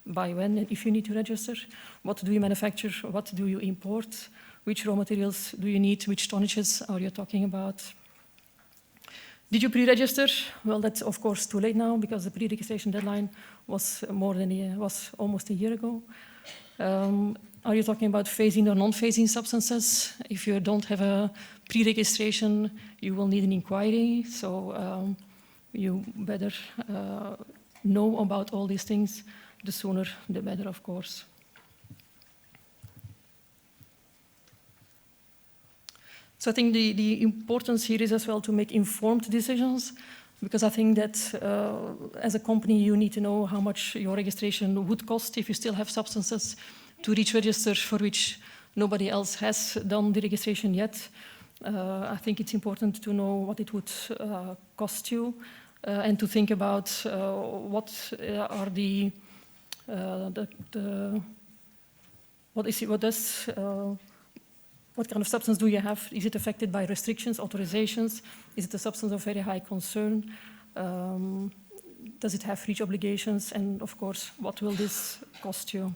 by when, and if you need to register, what do you manufacture, what do you import, which raw materials do you need, which tonnages are you talking about. Did you pre-register? Well, that's of course too late now, because the pre-registration deadline was almost a year ago. Are you talking about phasing or non-phasing substances? If you don't have a pre-registration, you will need an inquiry. So you better know about all these things. The sooner, the better, of course. So I think the importance here is as well to make informed decisions, because I think that as a company, you need to know how much your registration would cost if you still have substances to reach registers for which nobody else has done the registration yet. I think it's important to know what it would cost you and to think about what are what kind of substance do you have? Is it affected by restrictions, authorizations? Is it a substance of very high concern? Does it have REACH obligations? And of course, what will this cost you?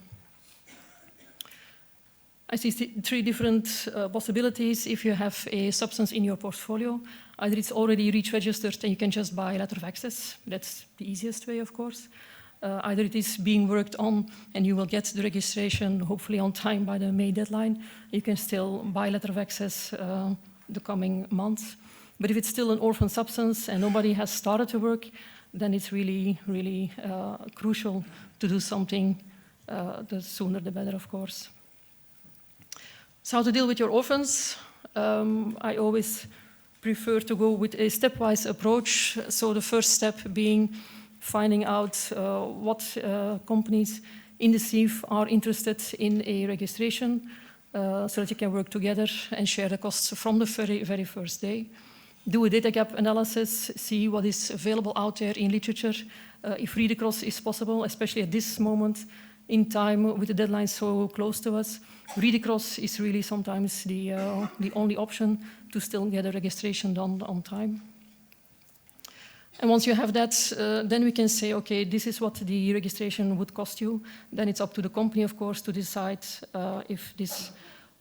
I see three different possibilities if you have a substance in your portfolio. Either it's already REACH registered and you can just buy a letter of access. That's the easiest way, of course. Either it is being worked on and you will get the registration hopefully on time by the May deadline. You can still buy letter of access the coming months. But if it's still an orphan substance and nobody has started to work, then it's really, really crucial to do something. The sooner the better, of course. So how to deal with your orphans? I always prefer to go with a stepwise approach. So the first step being finding out what companies in the sieve are interested in a registration so that you can work together and share the costs from the very, very first day. Do a data gap analysis, see what is available out there in literature, if read across is possible, especially at this moment in time with the deadline so close to us. Read across is really sometimes the only option to still get a registration done on time. And once you have that, then we can say, okay, this is what the registration would cost you. Then it's up to the company, of course, to decide if this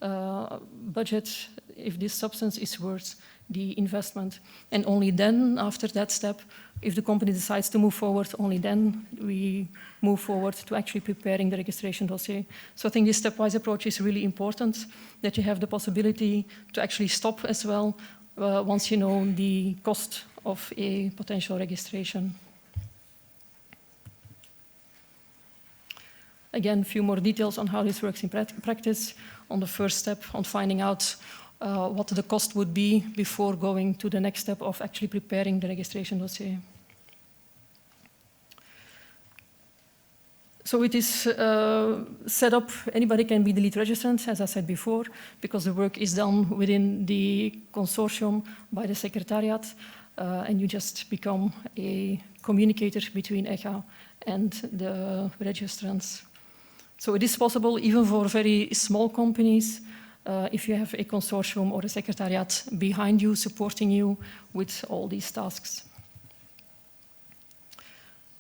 budget, if this substance is worth the investment. And only then, after that step, if the company decides to move forward, only then we move forward to actually preparing the registration dossier. So I think this stepwise approach is really important, that you have the possibility to actually stop as well once you know the cost of a potential registration. Again, a few more details on how this works in practice. On the first step, on finding out what the cost would be before going to the next step of actually preparing the registration dossier. So it is set up, anybody can be the lead registrant, as I said before, because the work is done within the consortium by the secretariat, and you just become a communicator between ECHA and the registrants. So it is possible even for very small companies, if you have a consortium or a secretariat behind you, supporting you with all these tasks.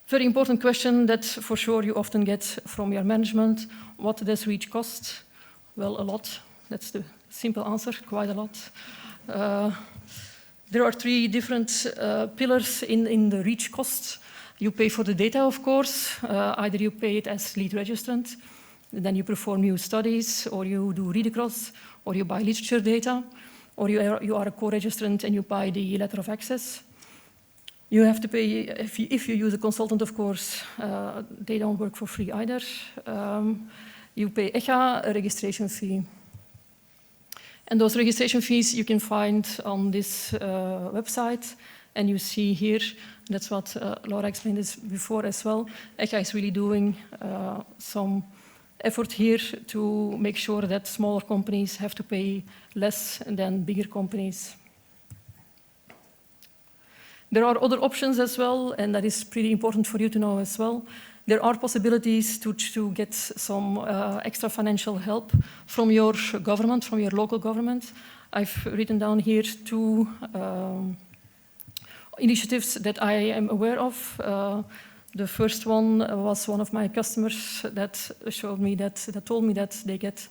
Very important question that for sure you often get from your management. What does REACH cost? Well, a lot. That's the simple answer, quite a lot. There are three different pillars in the REACH cost. You pay for the data, of course. Either you pay it as lead registrant, then you perform new studies, or you do read across, or you buy literature data, or you are a co-registrant and you buy the letter of access. You have to pay, if you use a consultant, of course, they don't work for free either. You pay ECHA a registration fee. And those registration fees you can find on this website. And you see here, that's what Laura explained this before as well. ECHA is really doing some effort here to make sure that smaller companies have to pay less than bigger companies. There are other options as well, and that is pretty important for you to know as well. There are possibilities to get some extra financial help from your government, from your local government. I've written down here two initiatives that I am aware of. The first one was one of my customers that told me that they get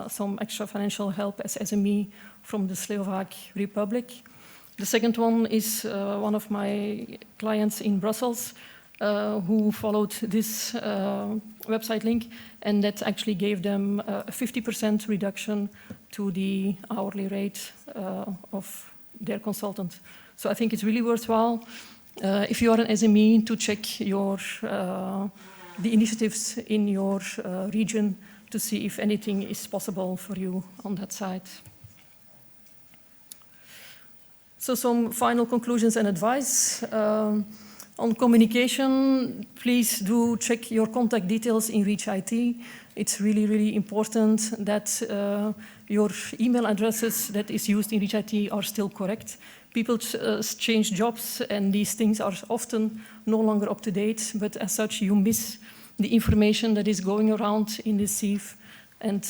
some extra financial help as SME from the Slovak Republic. The second one is one of my clients in Brussels who followed this website link, and that actually gave them a 50% reduction to the hourly rate of their consultant. So I think it's really worthwhile if you are an SME to check the initiatives in your region to see if anything is possible for you on that side. So some final conclusions and advice. On communication, please do check your contact details in REACH IT. It's really, really important that your email addresses that is used in REACH IT are still correct. People change jobs and these things are often no longer up to date, but as such you miss the information that is going around in the sieve and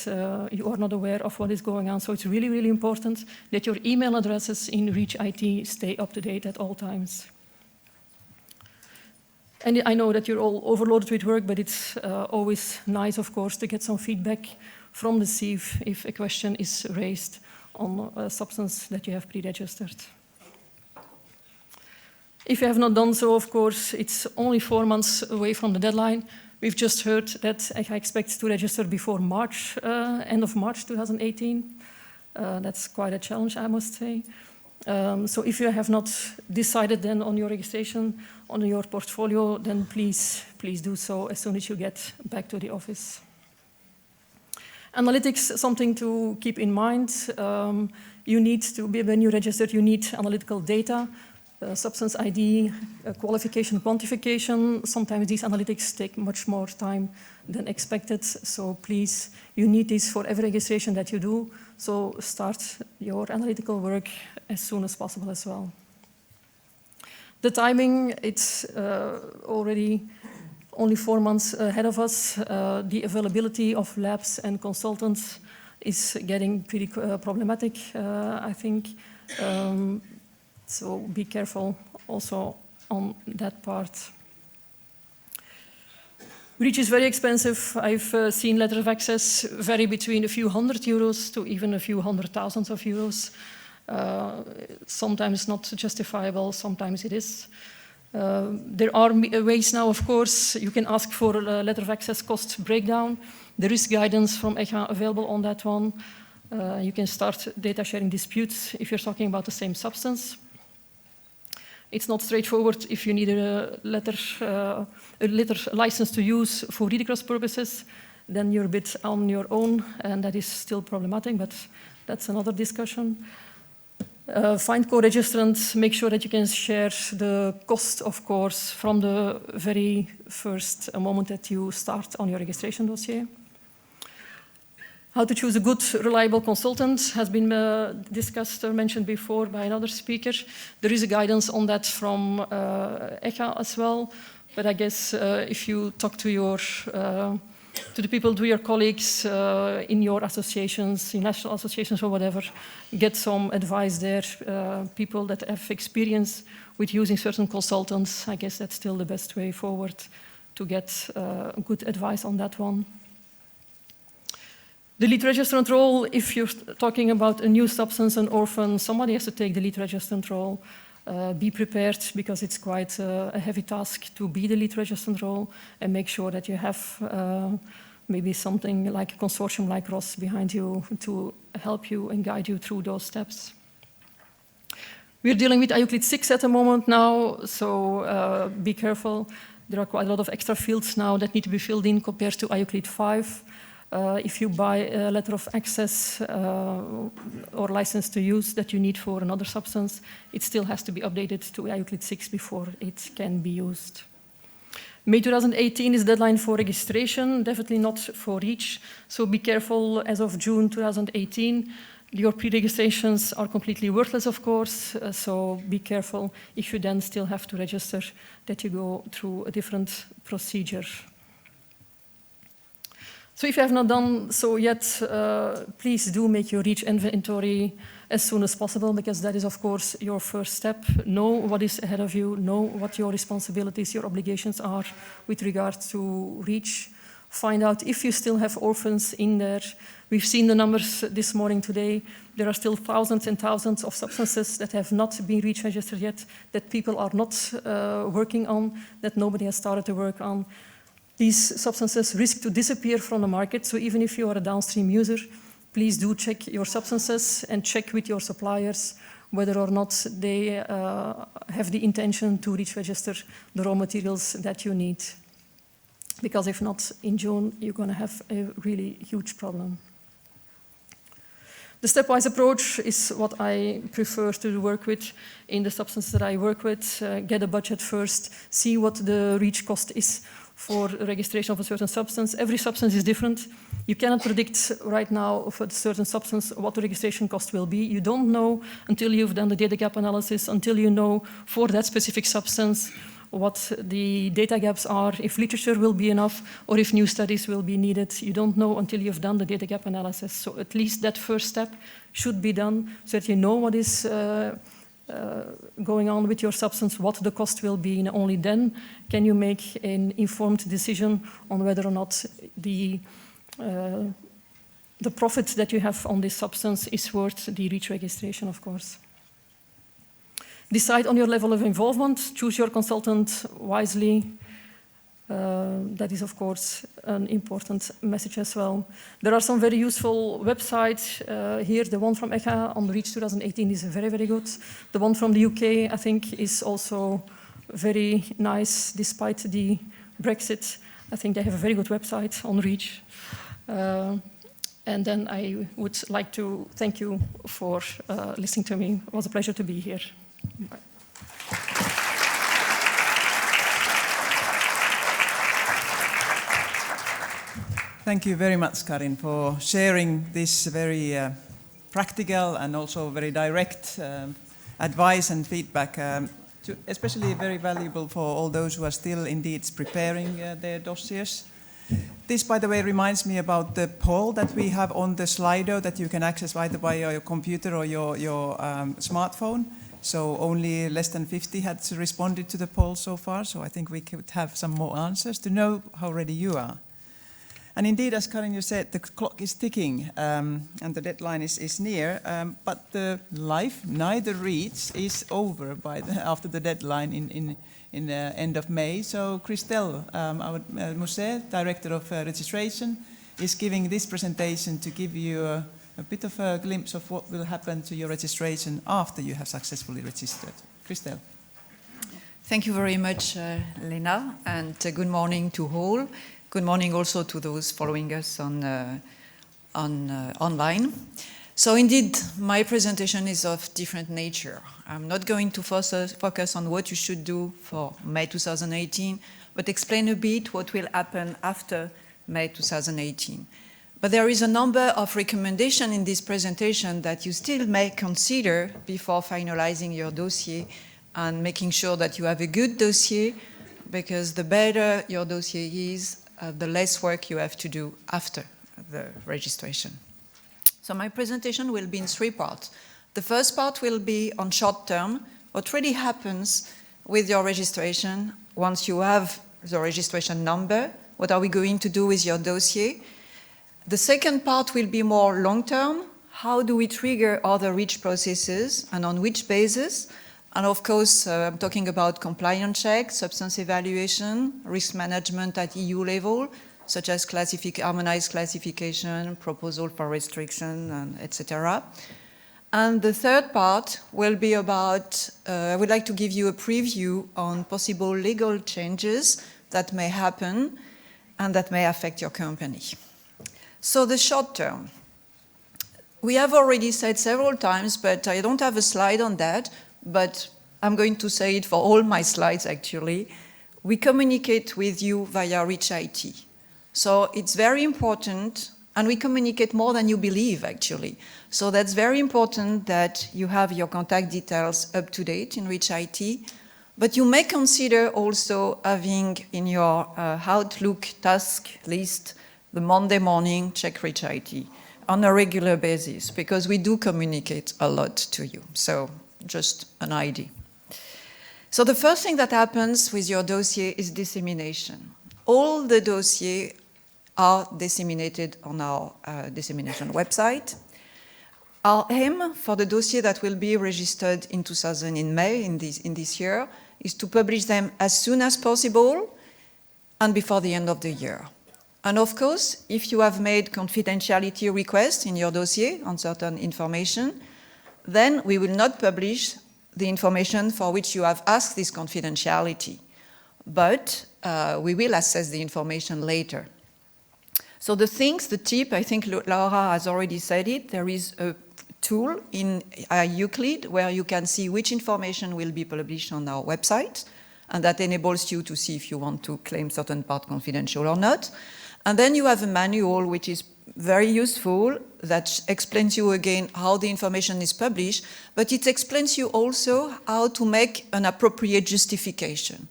you are not aware of what is going on. So it's really, really important that your email addresses in REACH IT stay up to date at all times. And I know that you're all overloaded with work, but it's always nice, of course, to get some feedback from the sieve if a question is raised on a substance that you have pre-registered. If you have not done so, of course, it's only 4 months away from the deadline. We've just heard that I expect to register before March, end of March 2018. That's quite a challenge, I must say. So if you have not decided then on your registration, on your portfolio, then please do so as soon as you get back to the office. Analytics, something to keep in mind. You need to be, when you register, you need analytical data, substance ID, qualification, quantification. Sometimes these analytics take much more time than expected. So please, you need this for every registration that you do. So start your analytical work as soon as possible as well. The timing, it's already only 4 months ahead of us. The availability of labs and consultants is getting pretty problematic, I think. So be careful also on that part. REACH is very expensive. I've seen letter of access vary between a few €100 to even a few €100,000. Sometimes not justifiable, sometimes it is. There are ways now, of course, you can ask for a letter of access cost breakdown. There is guidance from ECHA available on that one. You can start data sharing disputes if you're talking about the same substance. It's not straightforward if you need a letter license to use for read across purposes, then you're a bit on your own, and that is still problematic, but that's another discussion. Find co-registrants, make sure that you can share the cost, of course, from the very first moment that you start on your registration dossier. How to choose a good, reliable consultant has been discussed or mentioned before by another speaker. There is a guidance on that from ECHA as well, but I guess if you talk to the people, to your colleagues in your associations, in national associations or whatever, get some advice there. People that have experience with using certain consultants, I guess that's still the best way forward to get good advice on that one. The lead registrant role, if you're talking about a new substance, an orphan, somebody has to take the lead registrant role. Be prepared, because it's quite a heavy task to be the lead registrant role, and make sure that you have maybe something like a consortium like Ross behind you to help you and guide you through those steps. We're dealing with IUCLID 6 at the moment now, so be careful. There are quite a lot of extra fields now that need to be filled in compared to IUCLID 5. If you buy a letter of access or license to use that you need for another substance, it still has to be updated to IUCLID 6 before it can be used. May 2018 is the deadline for registration, definitely not for REACH, so be careful. As of June 2018, your pre-registrations are completely worthless, of course, so be careful if you then still have to register, that you go through a different procedure. So if you have not done so yet, please do make your REACH inventory as soon as possible, because that is, of course, your first step. Know what is ahead of you, know what your responsibilities, your obligations are with regard to REACH. Find out if you still have orphans in there. We've seen the numbers this morning today. There are still thousands and thousands of substances that have not been REACH registered yet, that people are not working on, that nobody has started to work on. These substances risk to disappear from the market, so even if you are a downstream user, please do check your substances and check with your suppliers whether or not they have the intention to REACH register the raw materials that you need. Because if not, in June, you're going to have a really huge problem. The stepwise approach is what I prefer to work with in the substances that I work with. Get a budget first, see what the REACH cost is for registration of a certain substance. Every substance is different. You cannot predict right now for a certain substance what the registration cost will be. You don't know until you've done the data gap analysis, until you know for that specific substance what the data gaps are, if literature will be enough, or if new studies will be needed. You don't know until you've done the data gap analysis. So at least that first step should be done so that you know what is going on with your substance, what the cost will be, and only then can you make an informed decision on whether or not the profit that you have on this substance is worth the REACH registration, of course. Decide on your level of involvement, choose your consultant wisely. That is, of course, an important message as well. There are some very useful websites here. The one from ECHA on REACH 2018 is very, very good. The one from the UK, I think, is also very nice, despite the Brexit. I think they have a very good website on REACH. And then I would like to thank you for listening to me. It was a pleasure to be here. Bye. Thank you very much, Karine, for sharing this very practical and also very direct advice and feedback, especially very valuable for all those who are still indeed preparing their dossiers. This, by the way, reminds me about the poll that we have on the Slido that you can access either by your computer or your smartphone. So only less than 50 had responded to the poll so far, so I think we could have some more answers to know how ready you are. And indeed, as Karine, you said, the clock is ticking and the deadline is near, but the life, neither REACH, is over after the deadline in the end of May. So Christel MUSSET, Director of Registration, is giving this presentation to give you a bit of a glimpse of what will happen to your registration after you have successfully registered. Christel. Thank you very much, Lena, and good morning to all. Good morning also to those following us on online. So indeed, my presentation is of different nature. I'm not going to focus on what you should do for May 2018, but explain a bit what will happen after May 2018. But there is a number of recommendations in this presentation that you still may consider before finalizing your dossier and making sure that you have a good dossier, because the better your dossier is, the less work you have to do after the registration. So my presentation will be in 3 parts. The first part will be on short term, what really happens with your registration once you have the registration number, what are we going to do with your dossier. The second part will be more long term, how do we trigger other REACH processes and on which basis. And of course, I'm talking about compliance check, substance evaluation, risk management at EU level, such as harmonized classification, proposal for restriction, and etc. And the third part will be about, I would like to give you a preview on possible legal changes that may happen and that may affect your company. So the short term. We have already said several times, but I don't have a slide on that, but I'm going to say it for all my slides actually. We communicate with you via REACH IT. So it's very important, and we communicate more than you believe actually. So that's very important that you have your contact details up to date in REACH IT, but you may consider also having in your Outlook task list the Monday morning check REACH IT on a regular basis, because we do communicate a lot to you. So just an idea. So the first thing that happens with your dossier is dissemination. All the dossiers are disseminated on our dissemination website. Our aim for the dossier that will be registered in May in this year is to publish them as soon as possible and before the end of the year. And of course, if you have made confidentiality requests in your dossier on certain information, then we will not publish the information for which you have asked this confidentiality. But we will assess the information later. So the tip, I think Laura has already said it, there is a tool in Euclid where you can see which information will be published on our website, and that enables you to see if you want to claim certain part confidential or not. And then you have a manual which is very useful that explains you again how the information is published, but it explains you also how to make an appropriate justification.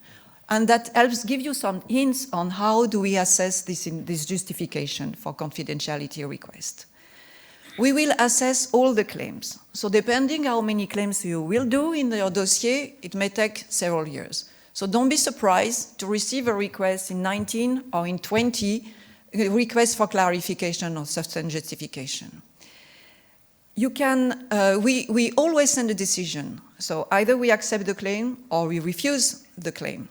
And that helps give you some hints on how do we assess this justification for confidentiality request. We will assess all the claims. So depending how many claims you will do in your dossier, it may take several years. So don't be surprised to receive a request in 19 or in 20, a request for clarification or substance justification. You can, we always send a decision. So either we accept the claim or we refuse the claim.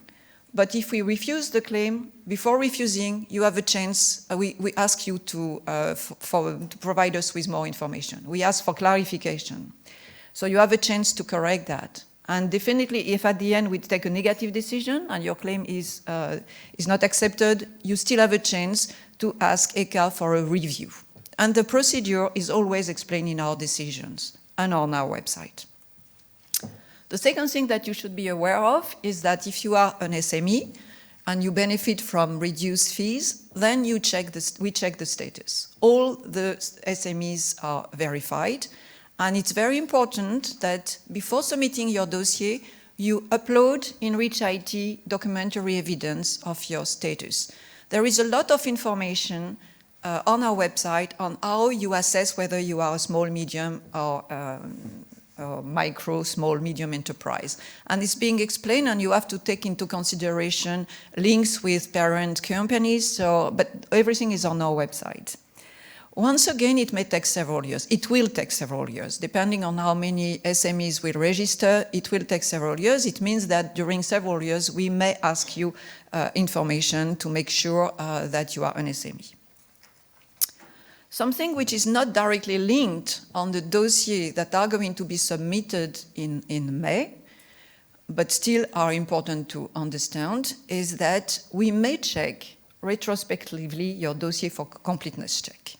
But if we refuse the claim, before refusing, you have a chance, we ask you to provide us with more information. We ask for clarification. So you have a chance to correct that. And definitely, if at the end we take a negative decision and your claim is not accepted, you still have a chance to ask ECHA for a review. And the procedure is always explained in our decisions and on our website. The second thing that you should be aware of is that if you are an SME and you benefit from reduced fees, then we check the status. All the SMEs are verified, and it's very important that before submitting your dossier, you upload in REACH IT documentary evidence of your status. There is a lot of information on our website on how you assess whether you are a small, medium, or micro, small, medium enterprise. And it's being explained, and you have to take into consideration links with parent companies, but everything is on our website. Once again, it may take several years. It will take several years. Depending on how many SMEs will register, it will take several years. It means that during several years, we may ask you information to make sure that you are an SME. Something which is not directly linked on the dossier that are going to be submitted in May, but still are important to understand, is that we may check retrospectively your dossier for completeness check.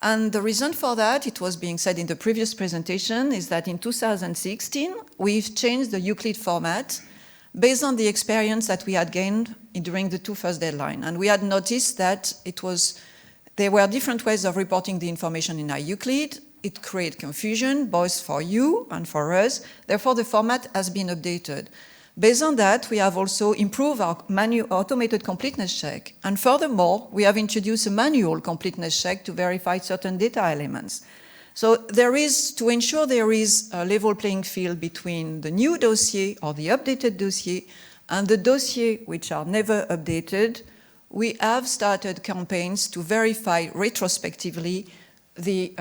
And the reason for that, it was being said in the previous presentation, is that in 2016, we've changed the Euclid format based on the experience that we had gained during the two first deadlines. And we had noticed that there were different ways of reporting the information in our Euclid. It created confusion, both for you and for us. Therefore, the format has been updated. Based on that, we have also improved our automated completeness check. And furthermore, we have introduced a manual completeness check to verify certain data elements. So to ensure there is a level playing field between the new dossier or the updated dossier and the dossier which are never updated, we have started campaigns to verify retrospectively the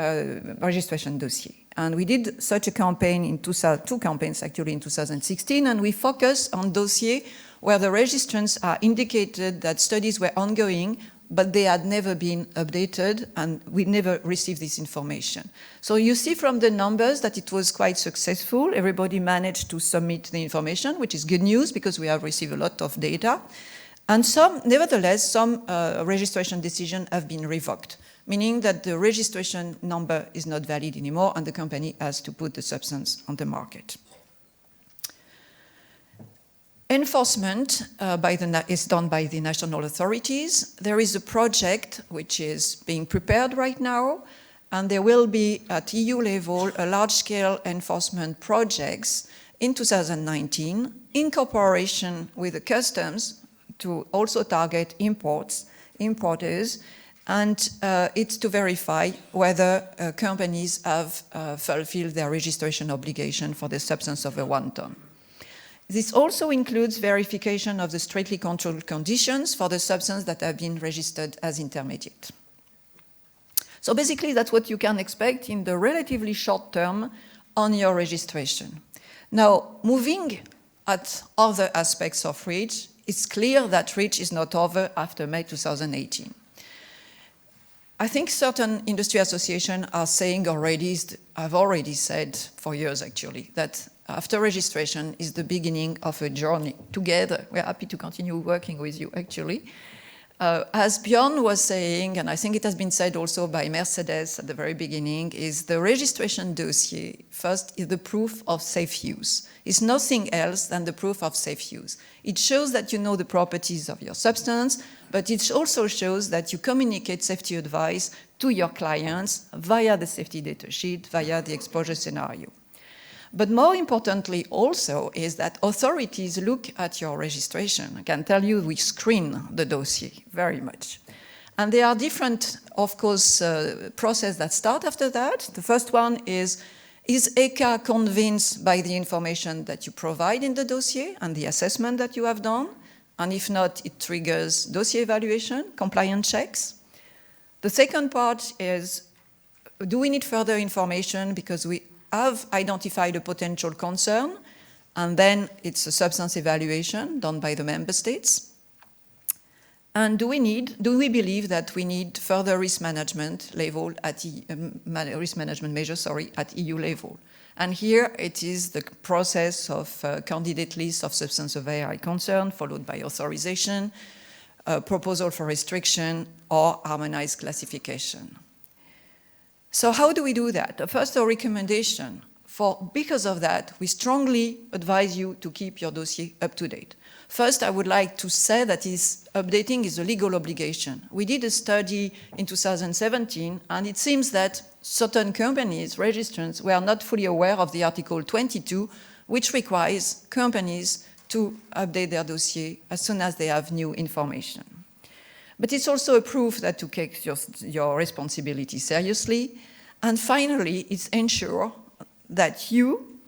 registration dossier. And we did such a campaign in two campaigns actually in 2016, and we focused on dossiers where the registrants are indicated that studies were ongoing, but they had never been updated, and we never received this information. So you see from the numbers that it was quite successful. Everybody managed to submit the information, which is good news because we have received a lot of data. And nevertheless, some registration decisions have been revoked, meaning that the registration number is not valid anymore and the company has to put the substance on the market. Enforcement is done by the national authorities. There is a project which is being prepared right now, and there will be at EU level a large-scale enforcement projects in 2019 in cooperation with the customs to also target importers, and it's to verify whether companies have fulfilled their registration obligation for the substance over 1 ton. This also includes verification of the strictly controlled conditions for the substance that have been registered as intermediate. So basically that's what you can expect in the relatively short term on your registration. Now, moving at other aspects of REACH, it's clear that REACH is not over after May 2018. I think certain industry associations are saying already, have already said for years actually, that after registration is the beginning of a journey together. We're happy to continue working with you actually. As Bjorn was saying, and I think it has been said also by Mercedes at the very beginning, is the registration dossier first is the proof of safe use. It's nothing else than the proof of safe use. It shows that you know the properties of your substance, but it also shows that you communicate safety advice to your clients via the safety data sheet, via the exposure scenario. But more importantly also is that authorities look at your registration. I can tell you we screen the dossier very much. And there are different, of course, processes that start after that. The first one is ECHA convinced by the information that you provide in the dossier and the assessment that you have done? And if not, it triggers dossier evaluation, compliance checks. The second part is, do we need further information because we have identified a potential concern, and then it's a substance evaluation done by the member states. And do we believe that we need further risk management level at risk management measures, at EU level? And here it is the process of candidate list of substance of very high concern, followed by authorization, proposal for restriction, or harmonized classification. So how do we do that? First, a recommendation. Because of that, we strongly advise you to keep your dossier up to date. First, I would like to say that updating is a legal obligation. We did a study in 2017, and it seems that certain companies, registrants, were not fully aware of the Article 22, which requires companies to update their dossier as soon as they have new information. But it's also a proof that you take your responsibility seriously. And finally, it's ensure that you,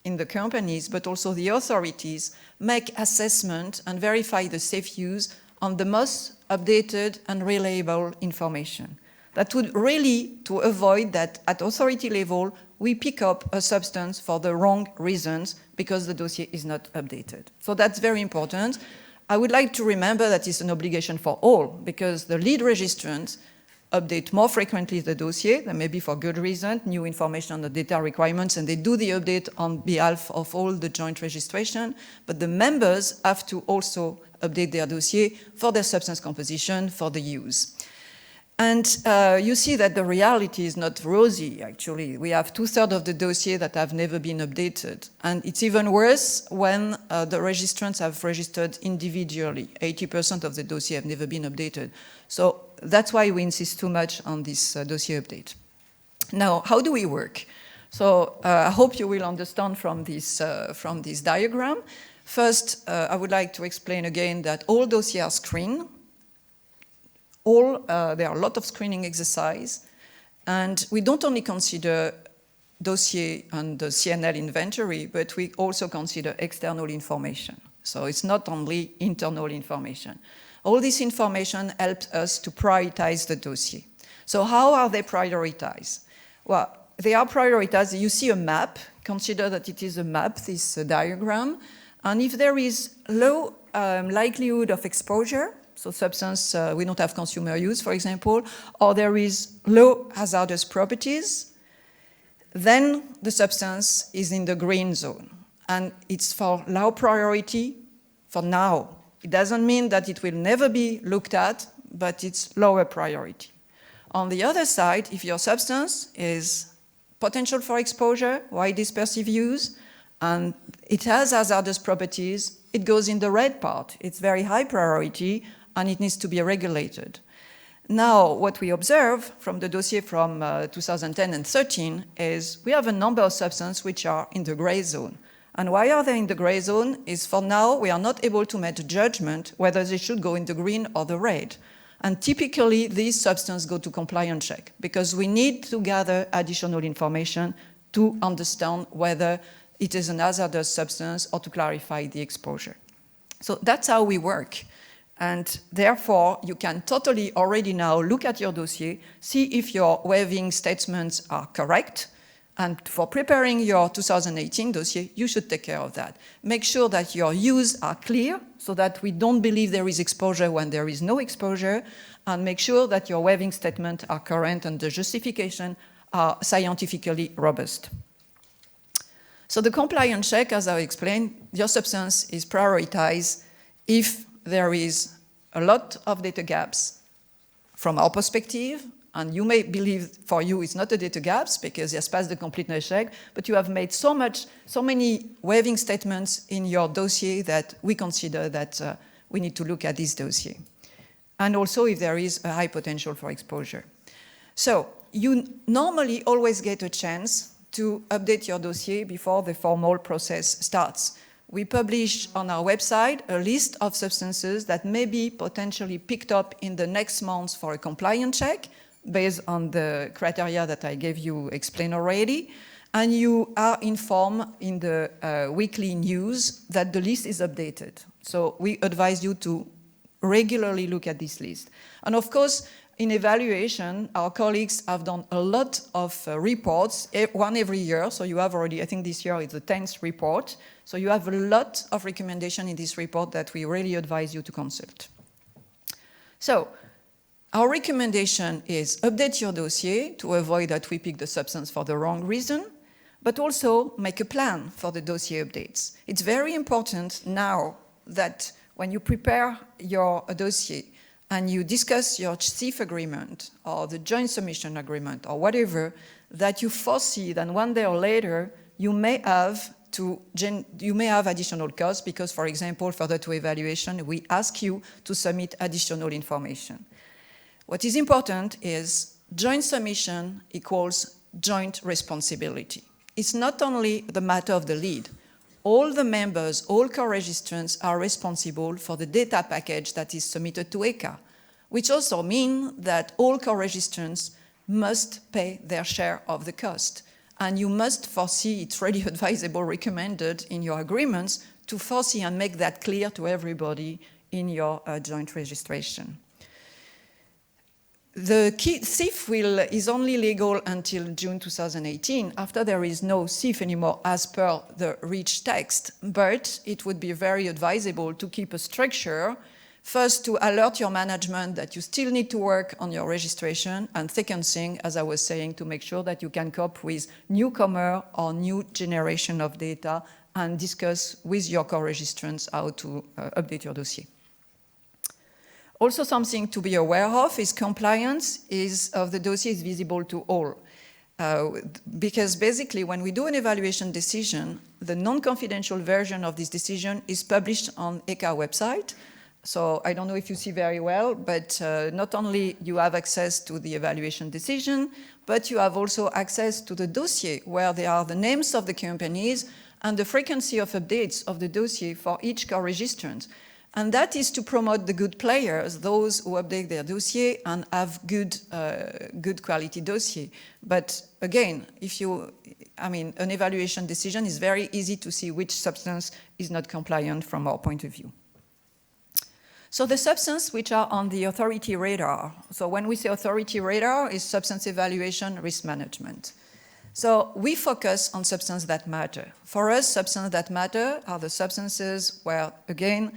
in the companies, but also the authorities, make assessment and verify the safe use on the most updated and reliable information. That would really to avoid that at authority level, we pick up a substance for the wrong reasons because the dossier is not updated. So that's very important. I would like to remember that it's an obligation for all, because the lead registrants update more frequently the dossier, and maybe for good reason, new information on the data requirements, and they do the update on behalf of all the joint registration, but the members have to also update their dossier for their substance composition, for the use. And you see that the reality is not rosy, actually. We have 2/3 of the dossier that have never been updated. And it's even worse when the registrants have registered individually. 80% of the dossier have never been updated. So that's why we insist too much on this dossier update. Now, how do we work? So I hope you will understand from this diagram. First, I would like to explain again that all dossiers are screened. There are a lot of screening exercise, and we don't only consider dossier and the CNL inventory, but we also consider external information. So it's not only internal information. All this information helps us to prioritize the dossier. So how are they prioritized? Well, they are prioritized. You see a map. Consider that it is a map, this diagram. And if there is low likelihood of exposure, so substance, we don't have consumer use, for example, or there is low hazardous properties, then the substance is in the green zone. And it's for low priority for now. It doesn't mean that it will never be looked at, but it's lower priority. On the other side, if your substance is potential for exposure, wide dispersive use, and it has hazardous properties, it goes in the red part. It's very high priority, and it needs to be regulated. Now, what we observe from the dossier from 2010 and 13 is we have a number of substances which are in the gray zone. And why are they in the gray zone is for now, we are not able to make a judgment whether they should go in the green or the red. And typically, these substances go to compliance check because we need to gather additional information to understand whether it is an hazardous substance or to clarify the exposure. So that's how we work. And therefore, you can totally already now look at your dossier, see if your waiving statements are correct. And for preparing your 2018 dossier, you should take care of that. Make sure that your use are clear so that we don't believe there is exposure when there is no exposure. And make sure that your waiving statements are current and the justification are scientifically robust. So the compliance check, as I explained, your substance is prioritized if there is a lot of data gaps from our perspective, and you may believe for you it's not a data gaps because it has passed the completeness check, but you have made so many waiving statements in your dossier that we consider that we need to look at this dossier. And also if there is a high potential for exposure. So you normally always get a chance to update your dossier before the formal process starts. We publish on our website a list of substances that may be potentially picked up in the next month for a compliance check based on the criteria that I gave you explained already. And you are informed in the weekly news that the list is updated. So we advise you to regularly look at this list. And of course, in evaluation, our colleagues have done a lot of reports, one every year. So you have already, I think this year is the 10th report. So you have a lot of recommendations in this report that we really advise you to consult. So our recommendation is update your dossier to avoid that we pick the substance for the wrong reason, but also make a plan for the dossier updates. It's very important now that when you prepare your dossier and you discuss your CIF agreement or the joint submission agreement or whatever, that you foresee that one day or later you may have additional costs because, for example, further to evaluation, we ask you to submit additional information. What is important is joint submission equals joint responsibility. It's not only the matter of the lead. All the members, all co-registrants are responsible for the data package that is submitted to ECHA, which also means that all co-registrants must pay their share of the cost. And you must foresee, it's really advisable, recommended in your agreements, to foresee and make that clear to everybody in your joint registration. The CIF is only legal until June 2018. After there is no CIF anymore as per the REACH text, but it would be very advisable to keep a structure, first to alert your management that you still need to work on your registration, and second thing, as I was saying, to make sure that you can cope with newcomer or new generation of data and discuss with your co-registrants how to update your dossier. Also, something to be aware of is compliance of the dossier is visible to all. Because basically, when we do an evaluation decision, the non-confidential version of this decision is published on ECHA website. So I don't know if you see very well, but not only you have access to the evaluation decision, but you have also access to the dossier where there are the names of the companies and the frequency of updates of the dossier for each co-registrant. And that is to promote the good players, those who update their dossier and have good quality dossier. But again, an evaluation decision is very easy to see which substance is not compliant from our point of view. So the substances which are on the authority radar. So when we say authority radar, is substance evaluation, risk management. So we focus on substances that matter. For us, substances that matter are the substances where, again,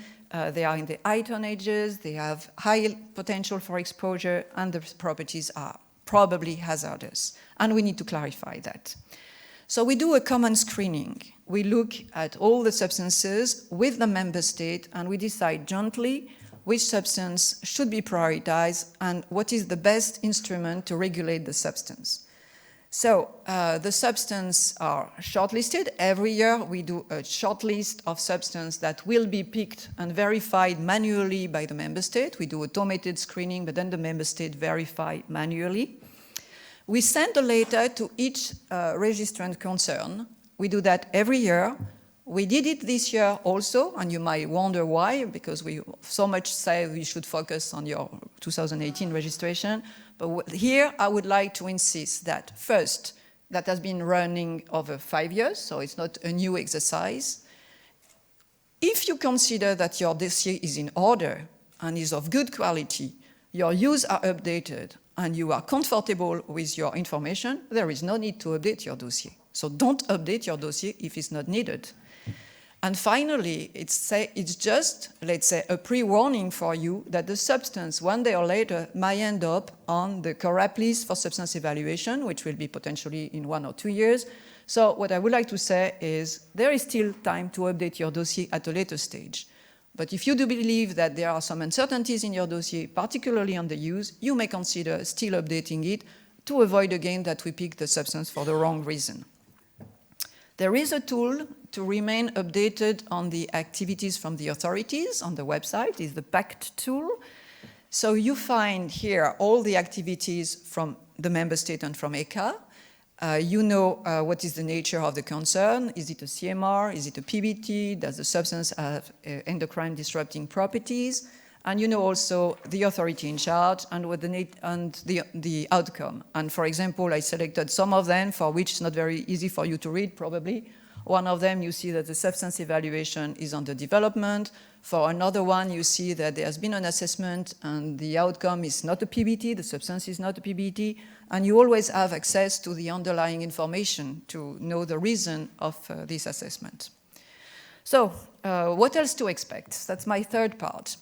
they are in the high tonnages, they have high potential for exposure, and the properties are probably hazardous. And we need to clarify that. So we do a common screening. We look at all the substances with the member state, and we decide jointly which substance should be prioritized and what is the best instrument to regulate the substance. So the substances are shortlisted. Every year we do a short list of substances that will be picked and verified manually by the member state. We do automated screening, but then the member state verify manually. We send a letter to each registrant concern. We do that every year. We did it this year also, and you might wonder why, because we so much say we should focus on your 2018 registration. But here I would like to insist that first, that has been running over 5 years, so it's not a new exercise. If you consider that your dossier is in order and is of good quality, your use are updated, and you are comfortable with your information, there is no need to update your dossier. So don't update your dossier if it's not needed. And finally, it's just, let's say, a pre-warning for you that the substance, one day or later, might end up on the correct list for substance evaluation, which will be potentially in 1 or 2 years. So what I would like to say is there is still time to update your dossier at a later stage. But if you do believe that there are some uncertainties in your dossier, particularly on the use, you may consider still updating it to avoid again that we pick the substance for the wrong reason. There is a tool to remain updated on the activities from the authorities on the website, is the PACT tool. So you find here all the activities from the member state and from ECHA. You know what is the nature of the concern. Is it a CMR? Is it a PBT? Does the substance have endocrine disrupting properties? And you know also the authority in charge and what the outcome. And for example, I selected some of them for which it's not very easy for you to read, probably. One of them, you see that the substance evaluation is under development. For another one, you see that there has been an assessment and the outcome is not a PBT, the substance is not a PBT, and you always have access to the underlying information to know the reason of this assessment. So, what else to expect? That's my third part.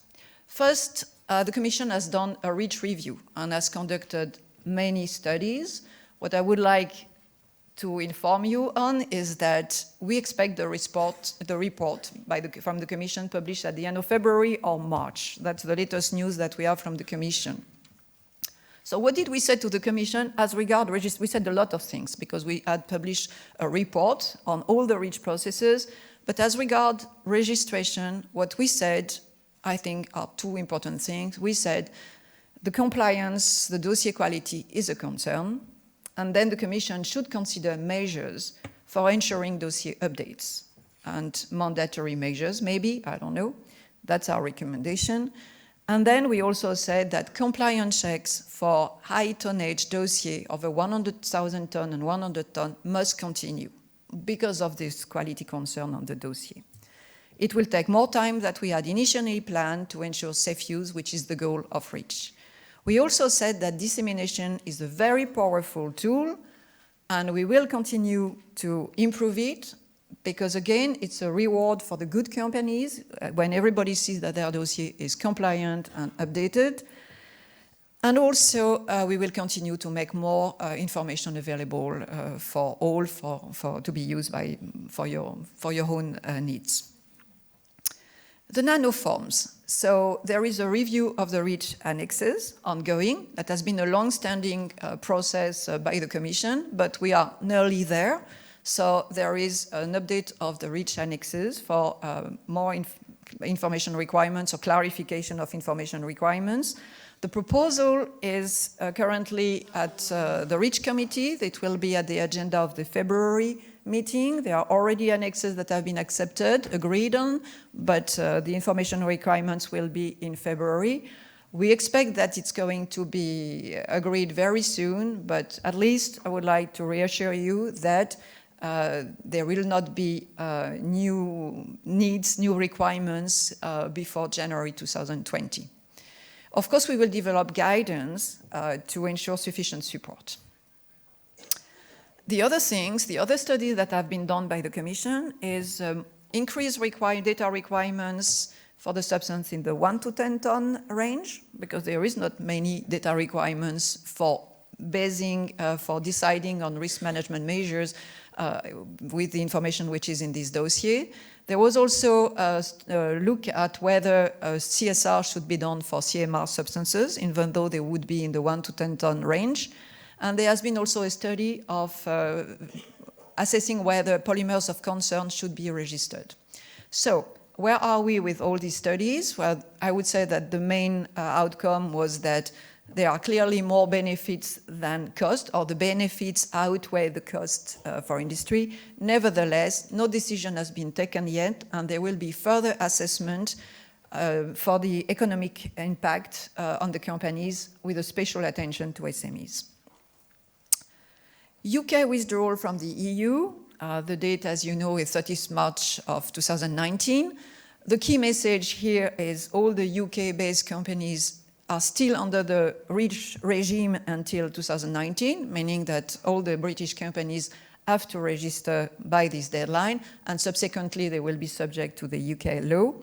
First, the Commission has done a REACH review and has conducted many studies. What I would like to inform you on is that we expect the report from the Commission published at the end of February or March. That's the latest news that we have from the Commission. So what did we say to the Commission as regard registration? We said a lot of things because we had published a report on all the REACH processes, but as regard registration, what we said, I think, are two important things. We said the compliance, the dossier quality is a concern, and then the Commission should consider measures for ensuring dossier updates and mandatory measures, maybe, I don't know. That's our recommendation. And then we also said that compliance checks for high tonnage dossier over 100,000 ton and 100 ton must continue because of this quality concern on the dossier. It will take more time than we had initially planned to ensure safe use, which is the goal of REACH. We also said that dissemination is a very powerful tool, and we will continue to improve it, because again, it's a reward for the good companies when everybody sees that their dossier is compliant and updated. And also, we will continue to make more information available for all, to be used for your own needs. The nanoforms. So there is a review of the REACH annexes ongoing. That has been a long-standing process by the Commission, but we are nearly there. So there is an update of the REACH annexes for more information requirements or clarification of information requirements. The proposal is currently at the REACH committee. It will be at the agenda of the February meeting. There are already annexes that have been accepted, agreed on, but the information requirements will be in February. We expect that it's going to be agreed very soon, but at least I would like to reassure you that there will not be new needs, new requirements before January 2020. Of course, we will develop guidance to ensure sufficient support. The other things, the other studies that have been done by the Commission is increased data requirements for the substance in the 1 to 10 ton range, because there is not many data requirements for basing, for deciding on risk management measures with the information which is in this dossier. There was also a look at whether CSR should be done for CMR substances, even though they would be in the 1 to 10 ton range. And there has been also a study of assessing whether polymers of concern should be registered. So where are we with all these studies? Well, I would say that the main outcome was that there are clearly more benefits than cost, or the benefits outweigh the cost for industry. Nevertheless, no decision has been taken yet, and there will be further assessment for the economic impact on the companies with a special attention to SMEs. UK withdrawal from the EU. The date, as you know, is 30th March of 2019. The key message here is all the UK-based companies are still under the REACH regime until 2019, meaning that all the British companies have to register by this deadline, and subsequently they will be subject to the UK law.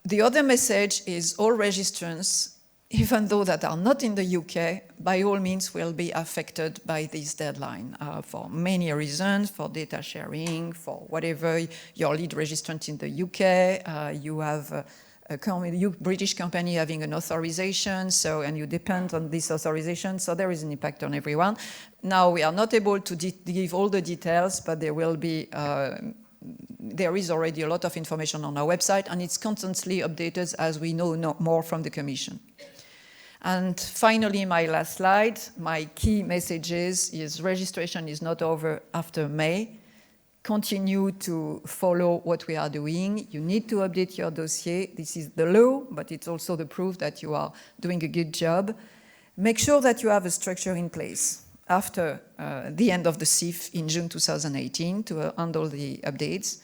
The other message is all registrants, even though that are not in the UK, by all means will be affected by this deadline for many reasons, for data sharing, for whatever your lead registrant in the UK, you have a British company having an authorization, so, and you depend on this authorization, so there is an impact on everyone. Now, we are not able to give all the details, but there will be, there is already a lot of information on our website, and it's constantly updated as we know more from the Commission. And finally, my last slide, my key messages is registration is not over after May. Continue to follow what we are doing. You need to update your dossier. This is the law, but it's also the proof that you are doing a good job. Make sure that you have a structure in place after the end of the CIF in June 2018 to handle the updates.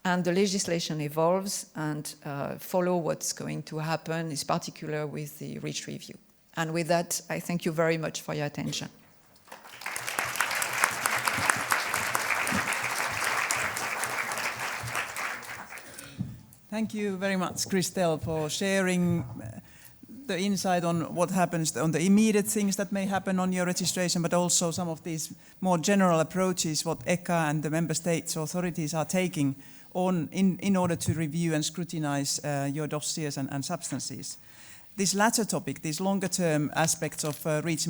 And the legislation evolves, and follow what's going to happen, in particular with the REACH review. And with that, I thank you very much for your attention. Thank you very much, Christel, for sharing the insight on what happens, on the immediate things that may happen on your registration, but also some of these more general approaches, what ECHA and the member states authorities are taking on in order to review and scrutinize your dossiers and substances. This latter topic, these longer-term aspects of REACH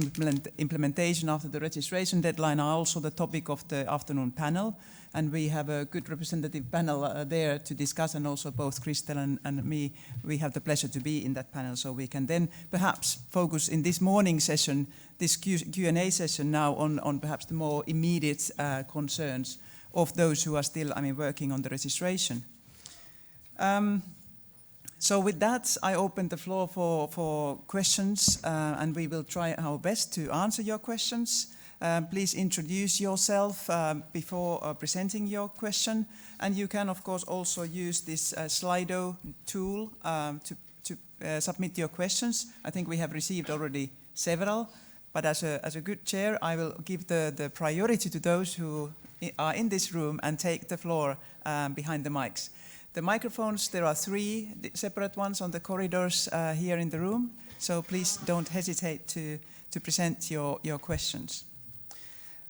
implementation after the registration deadline are also the topic of the afternoon panel, and we have a good representative panel there to discuss, and also both Christel and me, we have the pleasure to be in that panel, so we can then perhaps focus in this morning session, this Q&A session now on perhaps the more immediate concerns of those who are still, working on the registration. So with that, I open the floor for questions, and we will try our best to answer your questions. Please introduce yourself before presenting your question, and you can, of course, also use this Slido tool to submit your questions. I think we have received already several, but as a good chair, I will give the priority to those who are in this room and take the floor behind the mics. The microphones, there are 3 separate ones on the corridors here in the room, so please don't hesitate to present your questions.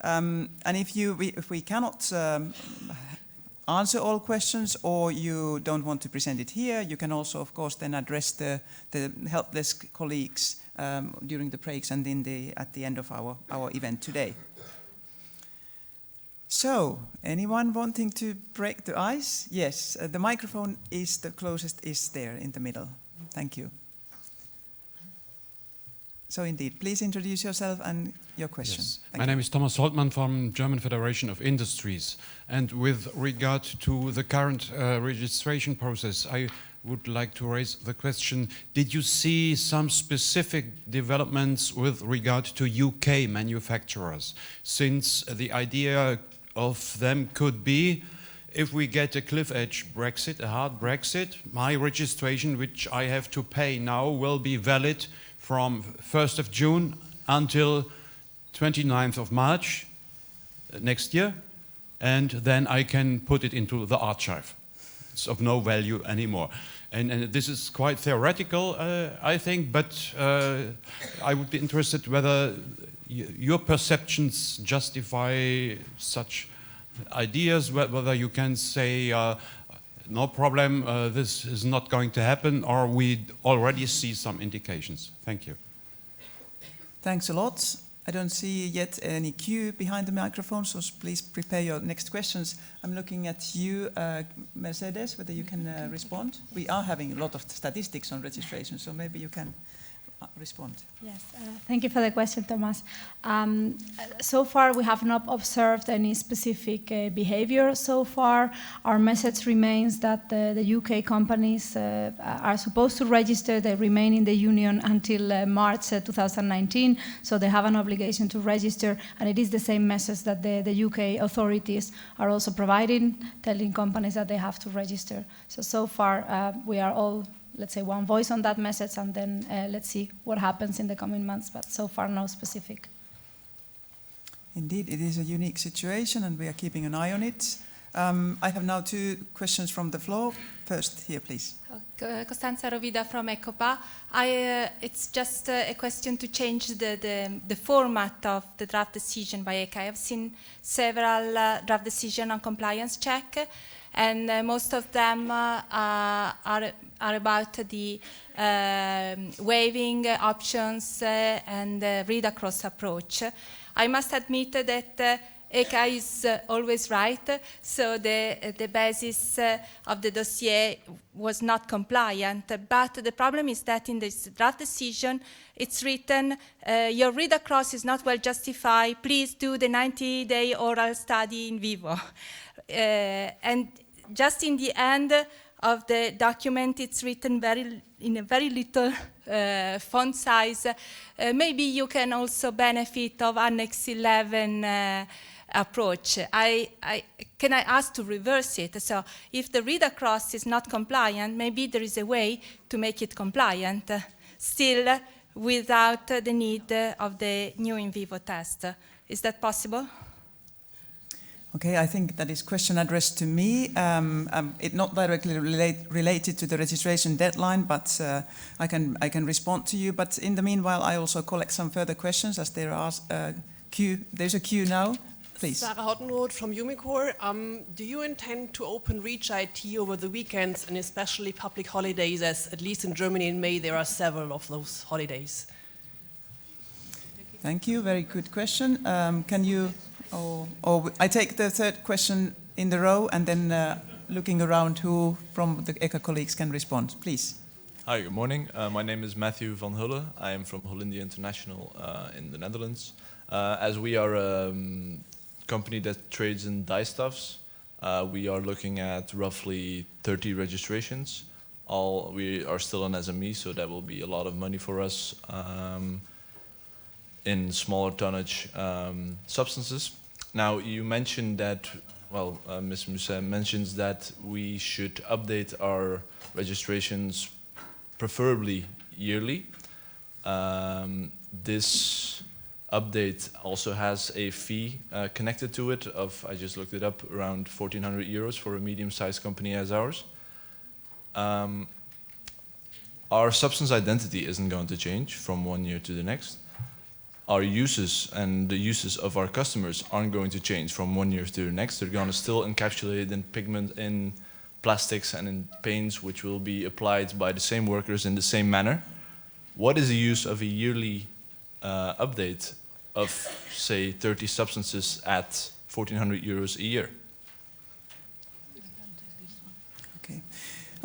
And if we cannot answer all questions, or you don't want to present it here, you can also, of course, then address the help desk colleagues during the breaks and at the end of our event today. So, anyone wanting to break the ice? Yes, the microphone is the closest, is there in the middle. Thank you. So indeed, please introduce yourself and your question. Yes. My name is Thomas Holtmann from German Federation of Industries. And with regard to the current registration process, I would like to raise the question, did you see some specific developments with regard to UK manufacturers? Since the idea of them could be, if we get a cliff edge Brexit, a hard Brexit, my registration, which I have to pay now, will be valid from 1st of June until 29th of March next year, and then I can put it into the archive. It's of no value anymore. And this is quite theoretical, I think, but I would be interested whether your perceptions justify such ideas, whether you can say, no problem, this is not going to happen, or we already see some indications. Thank you. Thanks a lot. I don't see yet any queue behind the microphone, so please prepare your next questions. I'm looking at you, Mercedes, whether you can respond. We are having a lot of statistics on registration, so maybe you can respond. Yes, thank you for the question, Thomas. So far, we have not observed any specific behavior. So far, our message remains that the UK companies are supposed to register. They remain in the Union until March 2019, so they have an obligation to register, and it is the same message that the UK authorities are also providing, telling companies that they have to register. So far, we are all, let's say, one voice on that message, and then let's see what happens in the coming months, but so far no specific. Indeed, it is a unique situation and we are keeping an eye on it. I have now two questions from the floor. First, here, please. Costanza Rovida from ECOPA. It's just a question to change the format of the draft decision by ECHA. I've seen several draft decisions on compliance check, and most of them are about the waiving options and read-across approach. I must admit that ECHA is always right, so the basis of the dossier was not compliant, but the problem is that in this draft decision it's written, your read-across is not well justified, please do the 90-day oral study in vivo. And just in the end of the document, it's written in a very little font size. Maybe you can also benefit of Annex 11 approach. Can I ask to reverse it? So if the read-across is not compliant, maybe there is a way to make it compliant, still without the need of the new in vivo test. Is that possible? Okay, I think that is a question addressed to me. It's not directly related to the registration deadline, but I can respond to you. But in the meanwhile, I also collect some further questions as there are there's a queue now. Please. Sarah Hottenroth from Umicore. Do you intend to open Reach IT over the weekends and especially public holidays, as at least in Germany in May there are several of those holidays? Thank you, very good question. Can you, I take the third question in the row and then looking around who from the ECHA colleagues can respond, please. Hi, good morning. My name is Matthew van Hulle. I am from Hollandia International in the Netherlands. As we are a company that trades in dyestuffs, we are looking at roughly 30 registrations. We are still an SME, so that will be a lot of money for us in smaller tonnage substances. Now, you mentioned that, well, Ms. Musset mentions that we should update our registrations preferably yearly. This update also has a fee connected to it of, I just looked it up, around 1,400 euros for a medium-sized company as ours. Our substance identity isn't going to change from one year to the next. our uses and the uses of our customers aren't going to change from one year to the next. They're going to still encapsulate in pigment, in plastics and in paints, which will be applied by the same workers in the same manner. What is the use of a yearly update of, say, 30 substances at 1,400 euros a year?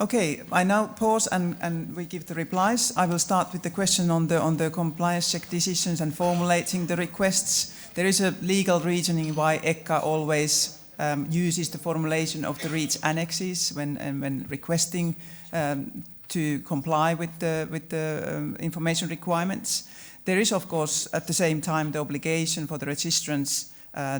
Okay, I now pause and we give the replies. I will start with the question on the compliance check decisions and formulating the requests. There is a legal reasoning why ECHA always uses the formulation of the REACH annexes when requesting to comply with the information requirements. There is, of course, at the same time, the obligation for the registrants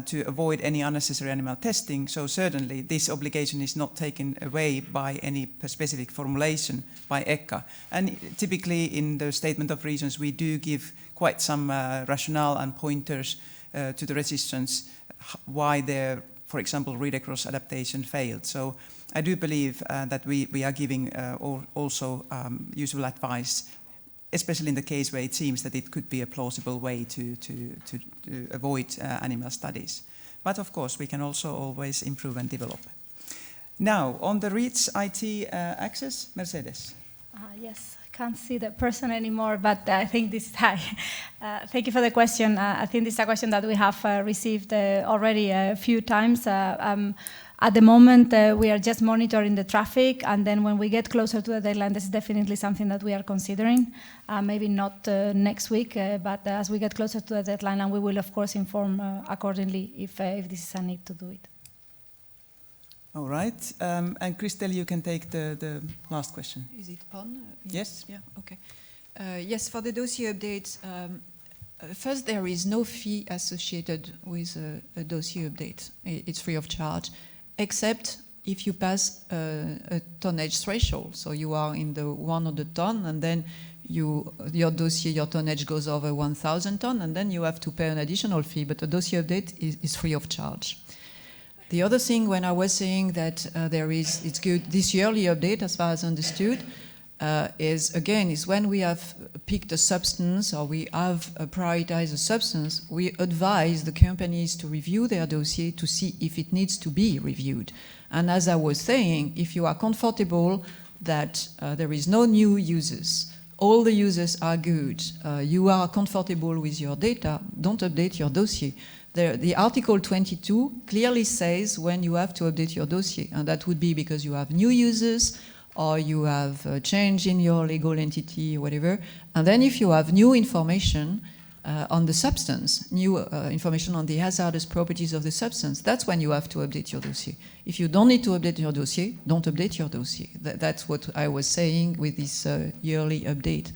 to avoid any unnecessary animal testing. So certainly this obligation is not taken away by any specific formulation by ECHA. And typically in the statement of reasons, we do give quite some rationale and pointers to the registrants why their, for example, read-across adaptation failed. So I do believe that we are giving also useful advice, especially in the case where it seems that it could be a plausible way to avoid animal studies. But of course, we can also always improve and develop. Now, on the REACH IT access, Mercedes. Yes, I can't see the person anymore, but I think this is hi. Thank you for the question. I think this is a question that we have received already a few times. At the moment, we are just monitoring the traffic, and then when we get closer to the deadline, this is definitely something that we are considering. Maybe not next week, but as we get closer to the deadline, and we will, of course, inform accordingly if this is a need to do it. All right. And Christel, you can take the last question. Is it on? Yes. Yeah, okay. Yes, for the dossier update, first, there is no fee associated with a dossier update. It's free of charge, except if you pass a tonnage threshold. So you are in the 100 ton, and then your dossier, your tonnage goes over 1,000 ton, and then you have to pay an additional fee, but a dossier update is free of charge. The other thing, when I was saying that it's good, this yearly update, as far as understood, is when we have picked a substance or we have prioritized a substance, we advise the companies to review their dossier to see if it needs to be reviewed. And as I was saying, if you are comfortable that there is no new users, all the users are good, you are comfortable with your data, don't update your dossier. The Article 22 clearly says when you have to update your dossier, and that would be because you have new users, or you have a change in your legal entity, whatever. And then if you have new information on the substance, new information on the hazardous properties of the substance, that's when you have to update your dossier. If you don't need to update your dossier, don't update your dossier. That's what I was saying with this yearly update.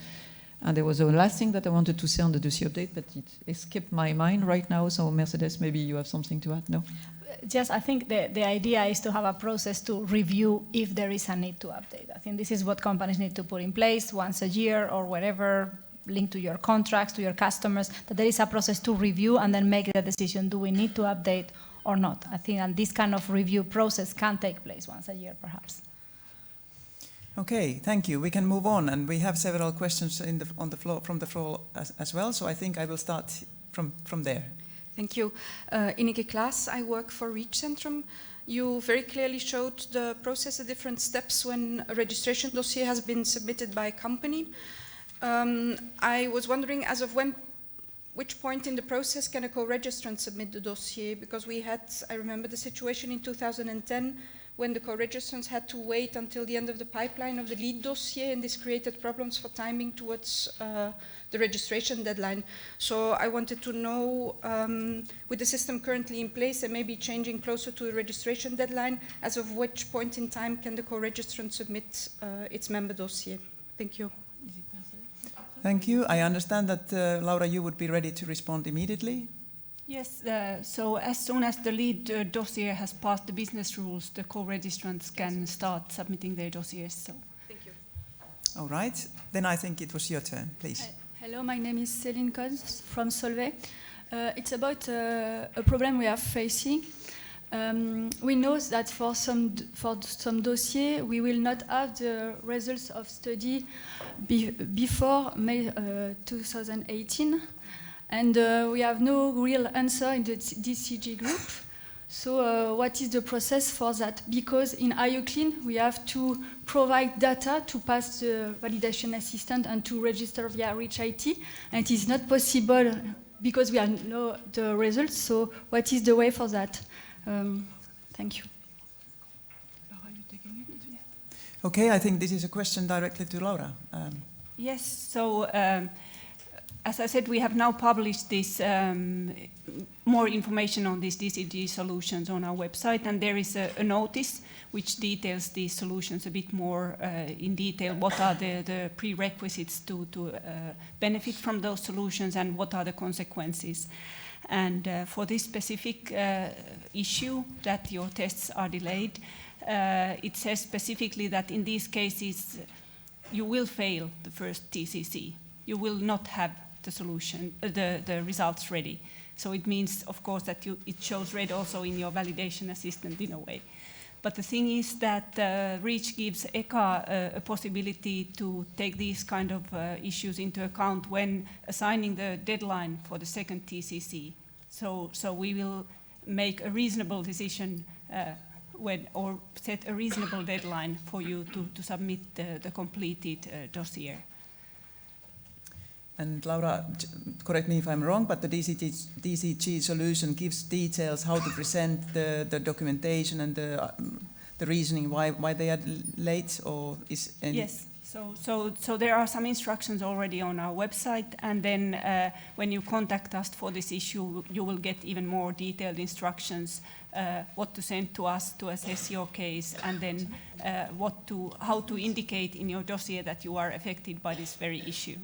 And there was a last thing that I wanted to say on the dossier update, but it escaped my mind right now. So Mercedes, maybe you have something to add, no? Just, I think the idea is to have a process to review if there is a need to update. I think this is what companies need to put in place once a year or whatever, linked to your contracts, to your customers, that there is a process to review and then make the decision, do we need to update or not? I think and this kind of review process can take place once a year, perhaps. Okay, thank you. We can move on, and we have several questions from the floor as well, so I think I will start from there. Thank you. Ineke Klaas, I work for Reach Centrum. You very clearly showed the process, the different steps when a registration dossier has been submitted by a company. I was wondering, as of which point in the process can a co-registrant submit the dossier? Because we had, I remember the situation in 2010 when the co-registrants had to wait until the end of the pipeline of the lead dossier, and this created problems for timing towards the registration deadline. So I wanted to know, with the system currently in place and maybe changing closer to the registration deadline, as of which point in time can the co-registrant submit its member dossier? Thank you. Thank you. I understand that, Laura, you would be ready to respond immediately. Yes, so as soon as the lead dossier has passed the business rules, the co-registrants can start submitting their dossiers. So. Thank you. All right. Then I think it was your turn, please. Hello, my name is Céline Cons from Solvay. It's about a problem we are facing. We know that for some dossier, we will not have the results of study before May 2018. And we have no real answer in the DCG group. So what is the process for that? Because in IUCLIN, we have to provide data to pass the validation assistant and to register via Reach IT. And it is not possible because we have no the results. So what is the way for that? Thank you. Okay, I think this is a question directly to Laura. Yes, so as I said, we have now published this more information on these DCG solutions on our website, and there is a notice which details these solutions a bit more in detail. What are the prerequisites to benefit from those solutions, and what are the consequences? And for this specific issue that your tests are delayed, it says specifically that in these cases you will fail the first TCC. You will not have the solution, the results ready. So it means, of course, that it shows red also in your validation assistant in a way. But the thing is that REACH gives ECHA a possibility to take these kind of issues into account when assigning the deadline for the second TCC. So we will make a reasonable decision or set a reasonable deadline for you to submit the completed dossier. And Laura, correct me if I'm wrong, but the DCG solution gives details how to present the documentation and the reasoning why they are late, or is any... Yes, so there are some instructions already on our website, and then when you contact us for this issue, you will get even more detailed instructions what to send to us to assess your case, and then how to indicate in your dossier that you are affected by this very issue.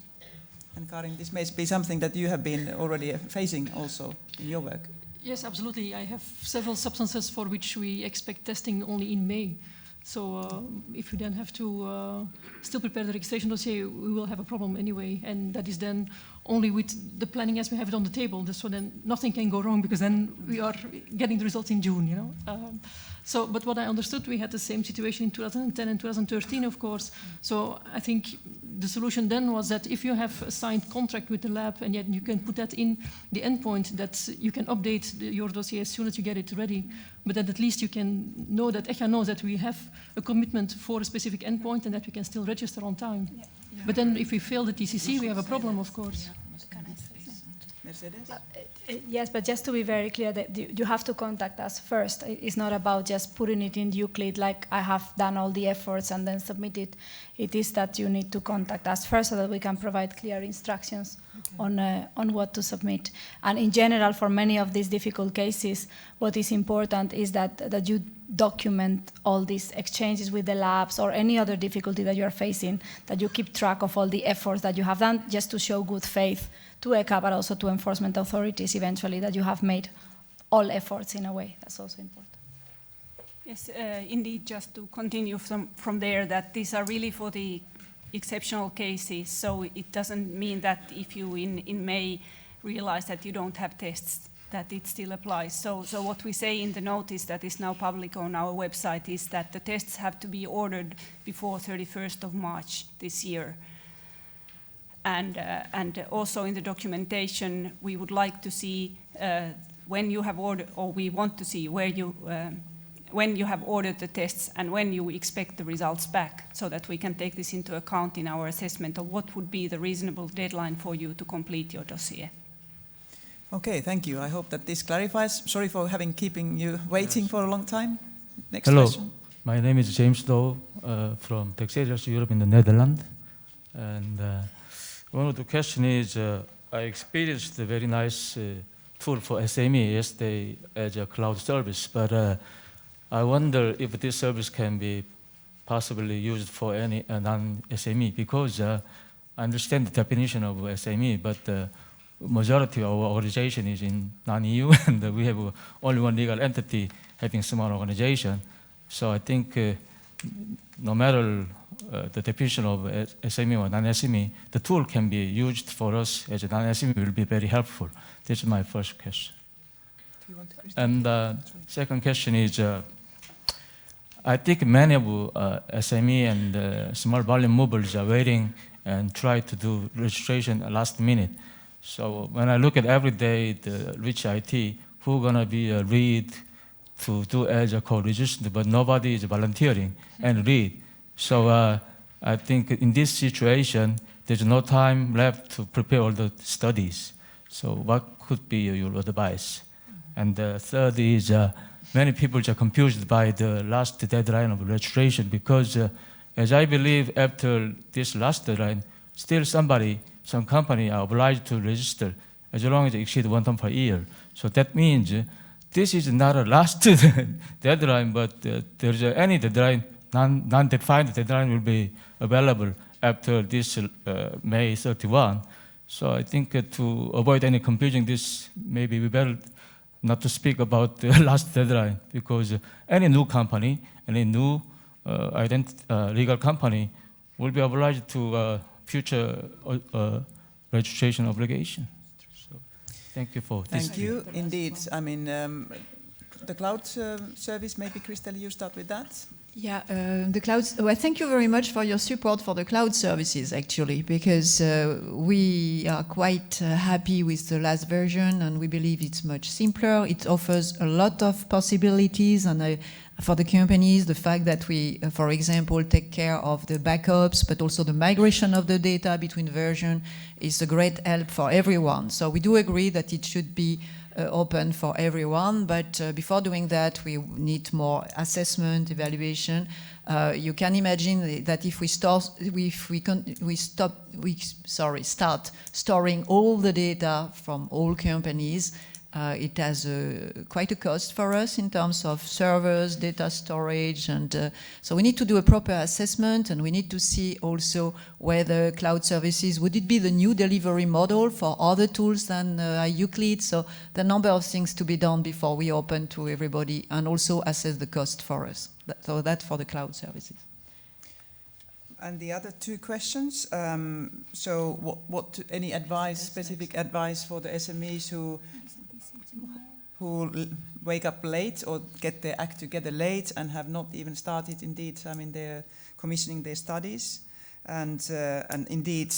And Karine, this may be something that you have been already facing also in your work. Yes, absolutely. I have several substances for which we expect testing only in May. So if you then have to still prepare the registration dossier, we will have a problem anyway. And that is then only with the planning as we have it on the table. So then nothing can go wrong, because then we are getting the results in June, you know. But what I understood, we had the same situation in 2010 and 2013, of course. So I think the solution then was that if you have a signed contract with the lab, and yet you can put that in the endpoint, that you can update your dossier as soon as you get it ready. But then at least you can know that ECHA knows that we have a commitment for a specific endpoint and that we can still register on time. Yeah. Yeah. But then if we fail the TCC, we have a problem, of course. Yes, but just to be very clear, that you have to contact us first. It's not about just putting it in Euclid like I have done all the efforts and then submit it. It is that you need to contact us first so that we can provide clear instructions on what to submit. And in general, for many of these difficult cases, what is important is that you document all these exchanges with the labs or any other difficulty that you are facing, that you keep track of all the efforts that you have done just to show good faith to ECHA, but also to enforcement authorities eventually, that you have made all efforts in a way. That's also important. Yes, indeed, just to continue from there, that these are really for the exceptional cases, so it doesn't mean that if you in May realize that you don't have tests, that it still applies. So what we say in the notice that is now public on our website is that the tests have to be ordered before 31st of March this year. And also in the documentation, we would like to see when you have ordered, or we want to see where you, when you have ordered the tests and when you expect the results back, so that we can take this into account in our assessment of what would be the reasonable deadline for you to complete your dossier. Okay, thank you. I hope that this clarifies. Sorry for keeping you waiting for a long time. Next Hello, question. My name is James Doe from Texas Europe in the Netherlands. And one of the questions is, I experienced a very nice tool for SME yesterday as a cloud service, but I wonder if this service can be possibly used for any non-SME, because I understand the definition of SME, but the majority of our organization is in non-EU, and we have only one legal entity having small organization. So I think no matter the definition of SME or non-SME, the tool can be used for us as a non-SME will be very helpful. This is my first question. And second question is, I think many of SME and small volume movers are waiting and try to do registration last minute. So when I look at every day the Reach IT, who gonna be a lead to do Agile code registration, but nobody is volunteering and lead. So I think in this situation, there's no time left to prepare all the studies. So what could be your advice? And the third is many people are confused by the last deadline of registration because as I believe after this last deadline, still some company are obliged to register as long as it exceeds 1 ton per year. So that means this is not a last deadline, but there's any deadline, non-defined deadline will be available after this May 31. So I think to avoid any confusion, this maybe we better not to speak about the last deadline because any new company, any new legal company will be obliged to future registration obligation. So thank you for this. Thank you, indeed. I mean, the cloud service, maybe Christel, you start with that? Yeah, the clouds. Well, thank you very much for your support for the cloud services, actually, because we are quite happy with the last version, and we believe it's much simpler. It offers a lot of possibilities, and for the companies, the fact that we, for example, take care of the backups, but also the migration of the data between versions is a great help for everyone. So we do agree that it should be open for everyone, but before doing that, we need more assessment, evaluation. You can imagine that if we start storing all the data from all companies, it has quite a cost for us in terms of servers, data storage, and so we need to do a proper assessment, and we need to see also whether cloud services, would it be the new delivery model for other tools than Euclid? So the number of things to be done before we open to everybody, and also assess the cost for us. So that's for the cloud services. And the other two questions, so any advice, specific advice for the SMEs who wake up late or get their act together late and have not even started, indeed, I mean, they're commissioning their studies. And indeed,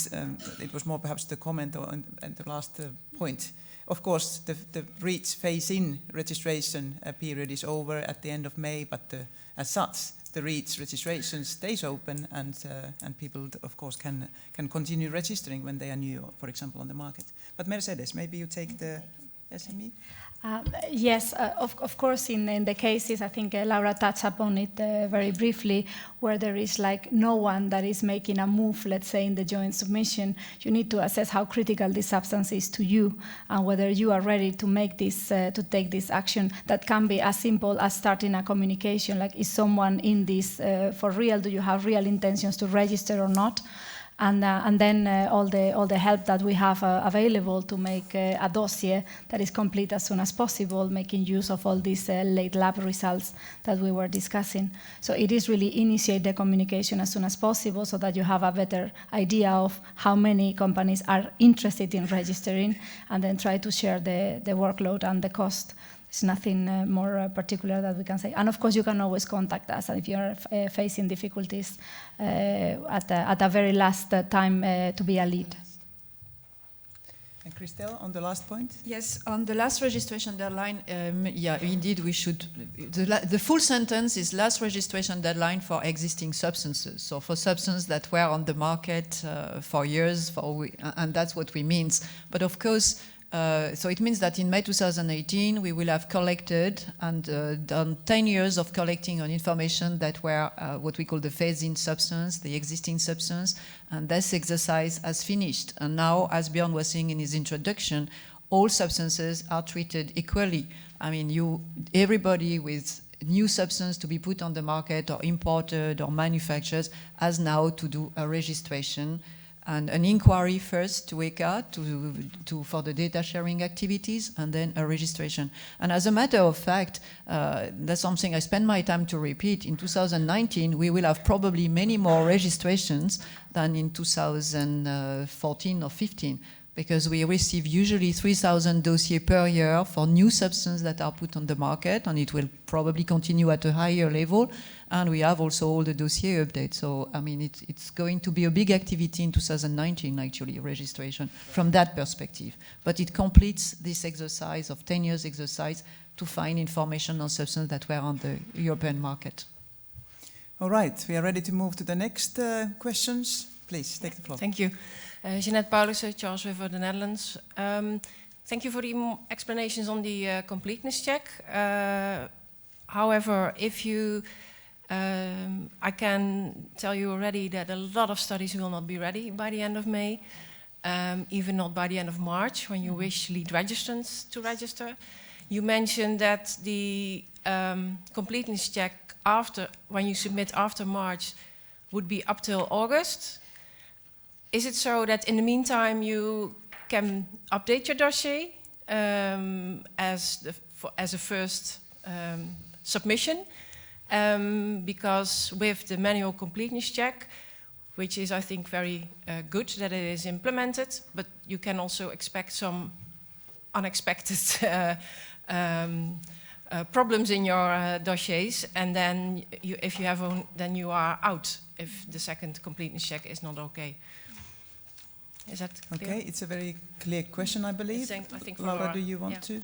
it was more perhaps the comment on the last point. Of course, the REACH phase-in registration period is over at the end of May, but as such, the REACH registration stays open, and people, of course, can continue registering when they are new, for example, on the market. But Mercedes, maybe you take the SME? Yes, of course, in the cases, I think Laura touched upon it very briefly, where there is like no one that is making a move, let's say, in the joint submission. You need to assess how critical this substance is to you and whether you are ready to make this, to take this action. That can be as simple as starting a communication, like, is someone in this for real? Do you have real intentions to register or not? And then all the help that we have available to make a dossier that is complete as soon as possible, making use of all these late lab results that we were discussing. So it is really initiate the communication as soon as possible so that you have a better idea of how many companies are interested in registering, and then try to share the workload and the cost. There's nothing more particular that we can say. And of course, you can always contact us if you're facing difficulties at a very last time to be a lead. And Christel, on the last point? Yes, on the last registration deadline, yeah, indeed we should, the full sentence is last registration deadline for existing substances. So for substances that were on the market for years, and that's what we mean. But of course, so it means that in May 2018, we will have collected and done 10 years of collecting on information that were what we call the phase-in substance, the existing substance, and this exercise has finished. And now, as Bjorn was saying in his introduction, all substances are treated equally. I mean, everybody with new substance to be put on the market or imported or manufactured has now to do a registration and an inquiry first to ECHA for the data sharing activities, and then a registration. And as a matter of fact, that's something I spend my time to repeat. In 2019, we will have probably many more registrations than in 2014 or 15, because we receive usually 3,000 dossiers per year for new substances that are put on the market, and it will probably continue at a higher level. And we have also all the dossier updates. So, I mean, it's going to be a big activity in 2019, actually, registration, from that perspective. But it completes this exercise of 10 years exercise to find information on substances that were on the European market. All right, we are ready to move to the next questions. Please, take the floor. Thank you. Jeanette Paulussen, Charles River, the Netherlands. Thank you for the explanations on the completeness check. However, if you, I can tell you already that a lot of studies will not be ready by the end of May, even not by the end of March, when you wish lead registrants to register. You mentioned that the completeness check after, when you submit after March, would be up till August. Is it so that in the meantime you can update your dossier as a first submission? Because with the manual completeness check, which is, I think, very good that it is implemented, but you can also expect some unexpected problems in your dossiers, and then if you have then you are out if the second completeness check is not okay. Is that clear? Okay, it's a very clear question, I believe. I think Laura, do you want to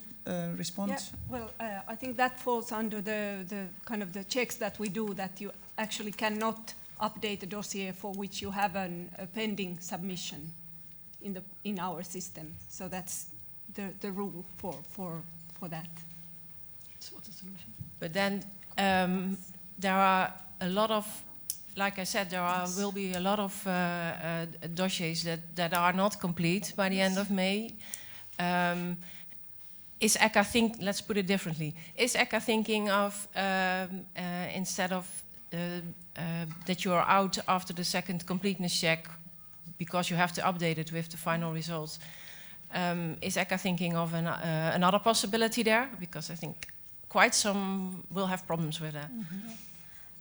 respond? Yeah, well, I think that falls under the kind of the checks that we do, that you actually cannot update a dossier for which you have a pending submission in our system. So that's the rule for that. So what's the solution? But then there are a lot of, like I said, will be a lot of dossiers that are not complete by the end of May. Is ECHA let's put it differently, is ECHA thinking of, instead of that you are out after the second completeness check because you have to update it with the final results, is ECHA thinking of another possibility there? Because I think quite some will have problems with that. Mm-hmm.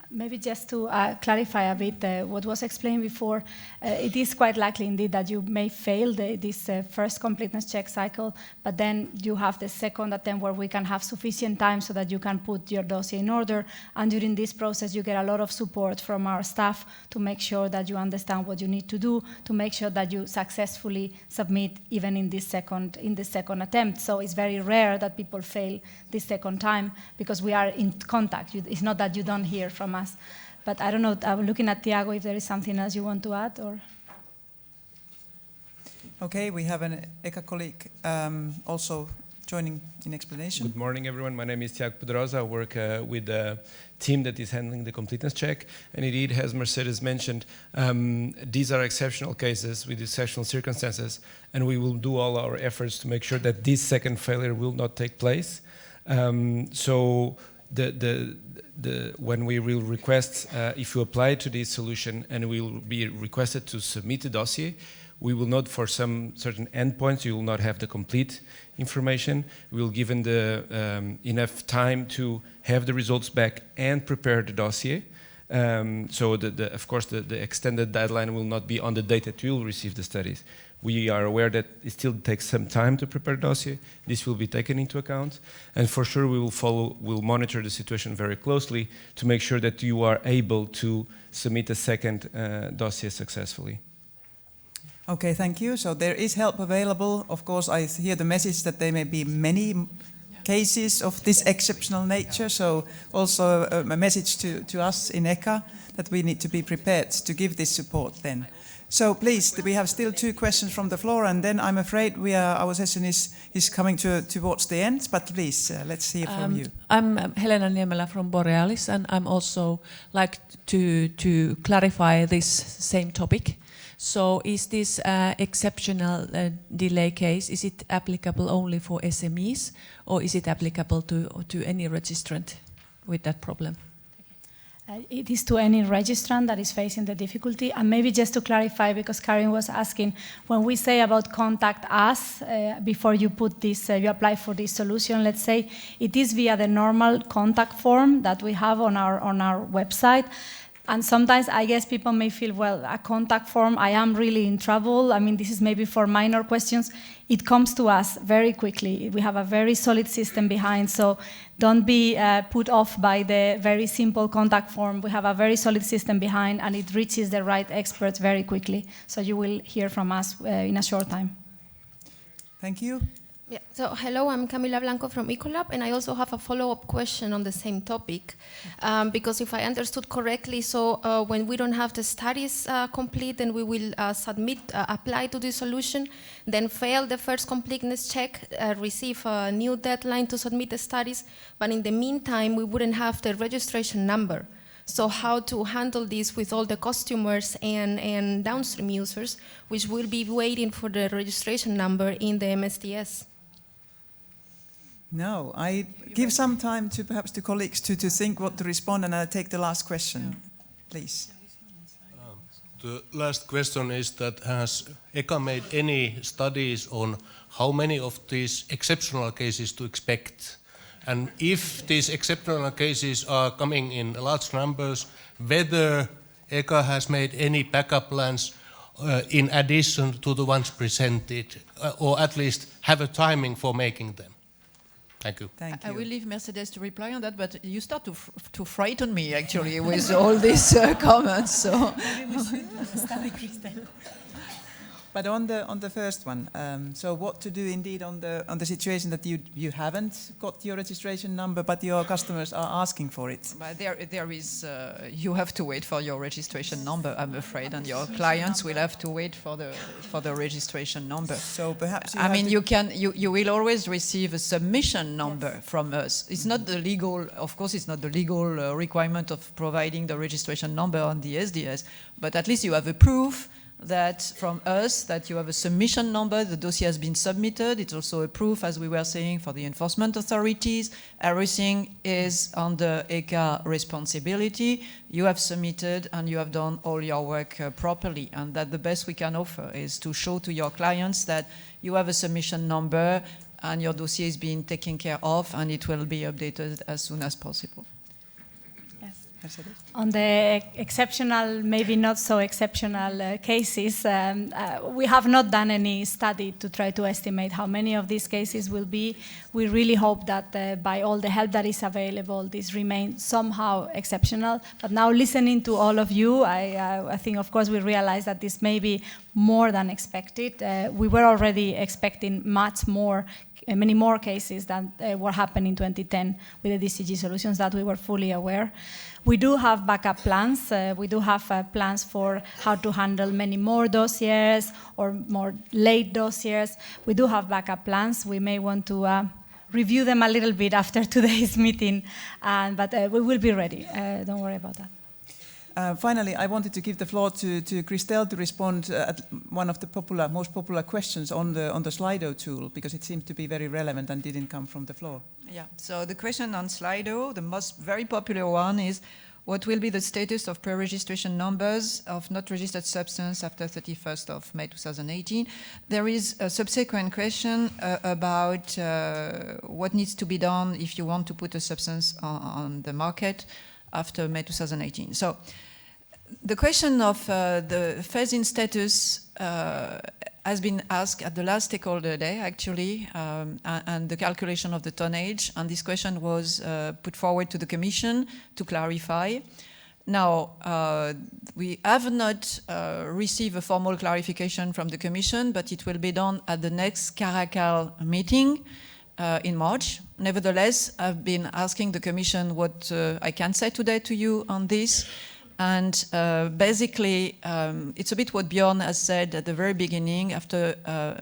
Maybe just to clarify a bit what was explained before, it is quite likely indeed that you may fail this first completeness check cycle, but then you have the second attempt where we can have sufficient time so that you can put your dossier in order, and during this process you get a lot of support from our staff to make sure that you understand what you need to do, to make sure that you successfully submit even in this second attempt. So it's very rare that people fail this second time because we are in contact. It's not that you don't hear from us. But I don't know, I'm looking at Tiago if there is something else you want to add, or? Okay, we have an ECHA colleague also joining in explanation. Good morning, everyone. My name is Tiago Pedrosa. I work with the team that is handling the completeness check. And indeed, as Mercedes mentioned, these are exceptional cases with exceptional circumstances, and we will do all our efforts to make sure that this second failure will not take place. So when we will request, if you apply to this solution and we will be requested to submit a dossier, we will not, for some certain endpoints, you will not have the complete information. We will given enough time to have the results back and prepare the dossier. So of course the extended deadline will not be on the date that you will receive the studies. We are aware that it still takes some time to prepare the dossier. This will be taken into account. And for sure we will monitor the situation very closely to make sure that you are able to submit a second dossier successfully. Okay, thank you. So there is help available. Of course, I hear the message that there may be many cases of this exceptional nature. So also a message to us in ECHA that we need to be prepared to give this support then. So please, we have still 2 questions from the floor, and then I'm afraid our session is coming towards the end, but please, let's hear from you. I'm Helena Niemelä from Borealis, and I'm also like to clarify this same topic. So is this exceptional delay case, is it applicable only for SMEs, or is it applicable to any registrant with that problem? It is to any registrant that is facing the difficulty. And maybe just to clarify, because Karine was asking, when we say about contact us before you put this, you apply for this solution, let's say, it is via the normal contact form that we have on our website. And sometimes I guess people may feel, well, a contact form, I am really in trouble. I mean, this is maybe for minor questions. It comes to us very quickly. We have a very solid system behind, so don't be put off by the very simple contact form. We have a very solid system behind, and it reaches the right experts very quickly. So you will hear from us in a short time. Thank you. Yeah. So hello, I'm Camila Blanco from Ecolab, and I also have a follow-up question on the same topic, because if I understood correctly, so when we don't have the studies complete, then we will apply to the solution, then fail the first completeness check, receive a new deadline to submit the studies, but in the meantime, we wouldn't have the registration number. So how to handle this with all the customers and downstream users, which will be waiting for the registration number in the MSDS? No, I give some time to perhaps to colleagues to think what to respond, and I'll take the last question, please. The last question is that has ECHA made any studies on how many of these exceptional cases to expect? And if these exceptional cases are coming in large numbers, whether ECHA has made any backup plans in addition to the ones presented, or at least have a timing for making them? Thank you. Thank you. I will leave Mercedes to reply on that, but you start to frighten me actually with all these comments. So. Maybe we should start with Christel. But on the first one, so what to do indeed on the situation that you haven't got your registration number, but your customers are asking for it? But there is you have to wait for your registration number, I'm afraid, and your clients will have to wait for the registration number. So perhaps you will always receive a submission number from us. It's not the legal, of course, it's not the legal requirement of providing the registration number on the SDS, but at least you have a proof that from us that you have a submission number, the dossier has been submitted. It's also a proof, as we were saying, for the enforcement authorities. Everything is under ECHA responsibility. You have submitted and you have done all your work properly, and that the best we can offer is to show to your clients that you have a submission number and your dossier is being taken care of, and it will be updated as soon as possible. On the exceptional, maybe not so exceptional cases, we have not done any study to try to estimate how many of these cases will be. We really hope that by all the help that is available, this remains somehow exceptional. But now listening to all of you, I think, of course, we realize that this may be more than expected. We were already expecting many more cases than were happening in 2010 with the DCG solutions, that we were fully aware. We do have backup plans. We do have plans for how to handle many more dossiers or more late dossiers. We do have backup plans. We may want to review them a little bit after today's meeting, but we will be ready. Don't worry about that. Finally, I wanted to give the floor to Christel to respond at one of the most popular questions on the Slido tool, because it seemed to be very relevant and didn't come from the floor. Yeah, so the question on Slido, the very popular one is, what will be the status of pre-registration numbers of not registered substance after 31st of May 2018? There is a subsequent question about what needs to be done if you want to put a substance on the market after May 2018. So the question of the phase-in status has been asked at the last stakeholder day, actually, and the calculation of the tonnage. And this question was put forward to the Commission to clarify. Now, we have not received a formal clarification from the Commission, but it will be done at the next Caracal meeting in March. Nevertheless, I've been asking the Commission what I can say today to you on this. And basically, it's a bit what Bjorn has said at the very beginning. After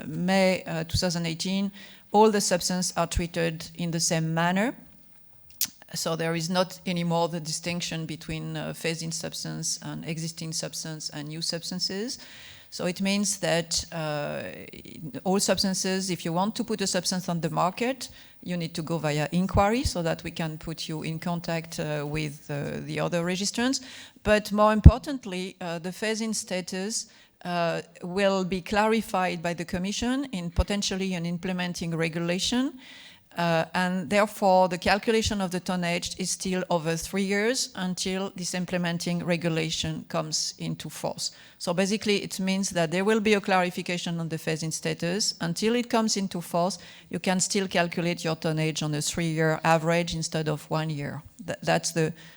May 2018, all the substances are treated in the same manner. So there is not anymore the distinction between phased-in substance and existing substance and new substances. So it means that all substances, if you want to put a substance on the market, you need to go via inquiry so that we can put you in contact with the other registrants. But more importantly, the phase-in status will be clarified by the Commission in potentially an implementing regulation. And therefore, the calculation of the tonnage is still over 3 years until this implementing regulation comes into force. So basically, it means that there will be a clarification on the phase-in status. Until it comes into force, you can still calculate your tonnage on a 3-year average instead of 1 year. That's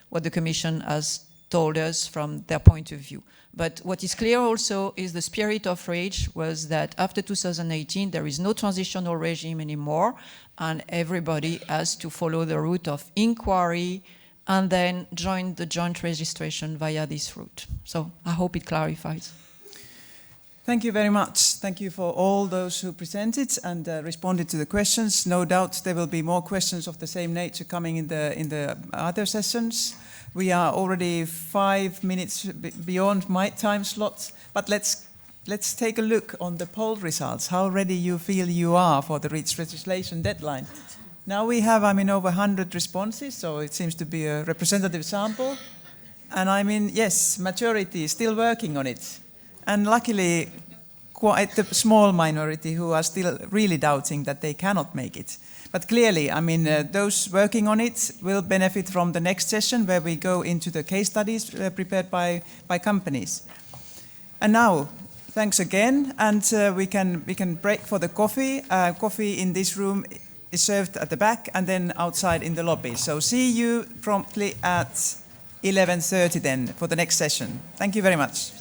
what the Commission has told us from their point of view. But what is clear also is the spirit of REACH was that after 2018, there is no transitional regime anymore, and everybody has to follow the route of inquiry and then join the joint registration via this route. So I hope it clarifies. Thank you very much. Thank you for all those who presented and responded to the questions. No doubt there will be more questions of the same nature coming in the other sessions. We are already 5 minutes beyond my time slot, but let's take a look on the poll results, how ready you feel you are for the REACH legislation deadline. Now we have, over 100 responses, so it seems to be a representative sample. And yes, majority is still working on it. And luckily, quite a small minority who are still really doubting that they cannot make it. But clearly, those working on it will benefit from the next session where we go into the case studies prepared by companies. And now, thanks again, and we can break for the coffee. Coffee in this room is served at the back and then outside in the lobby. So see you promptly at 11:30 then for the next session. Thank you very much.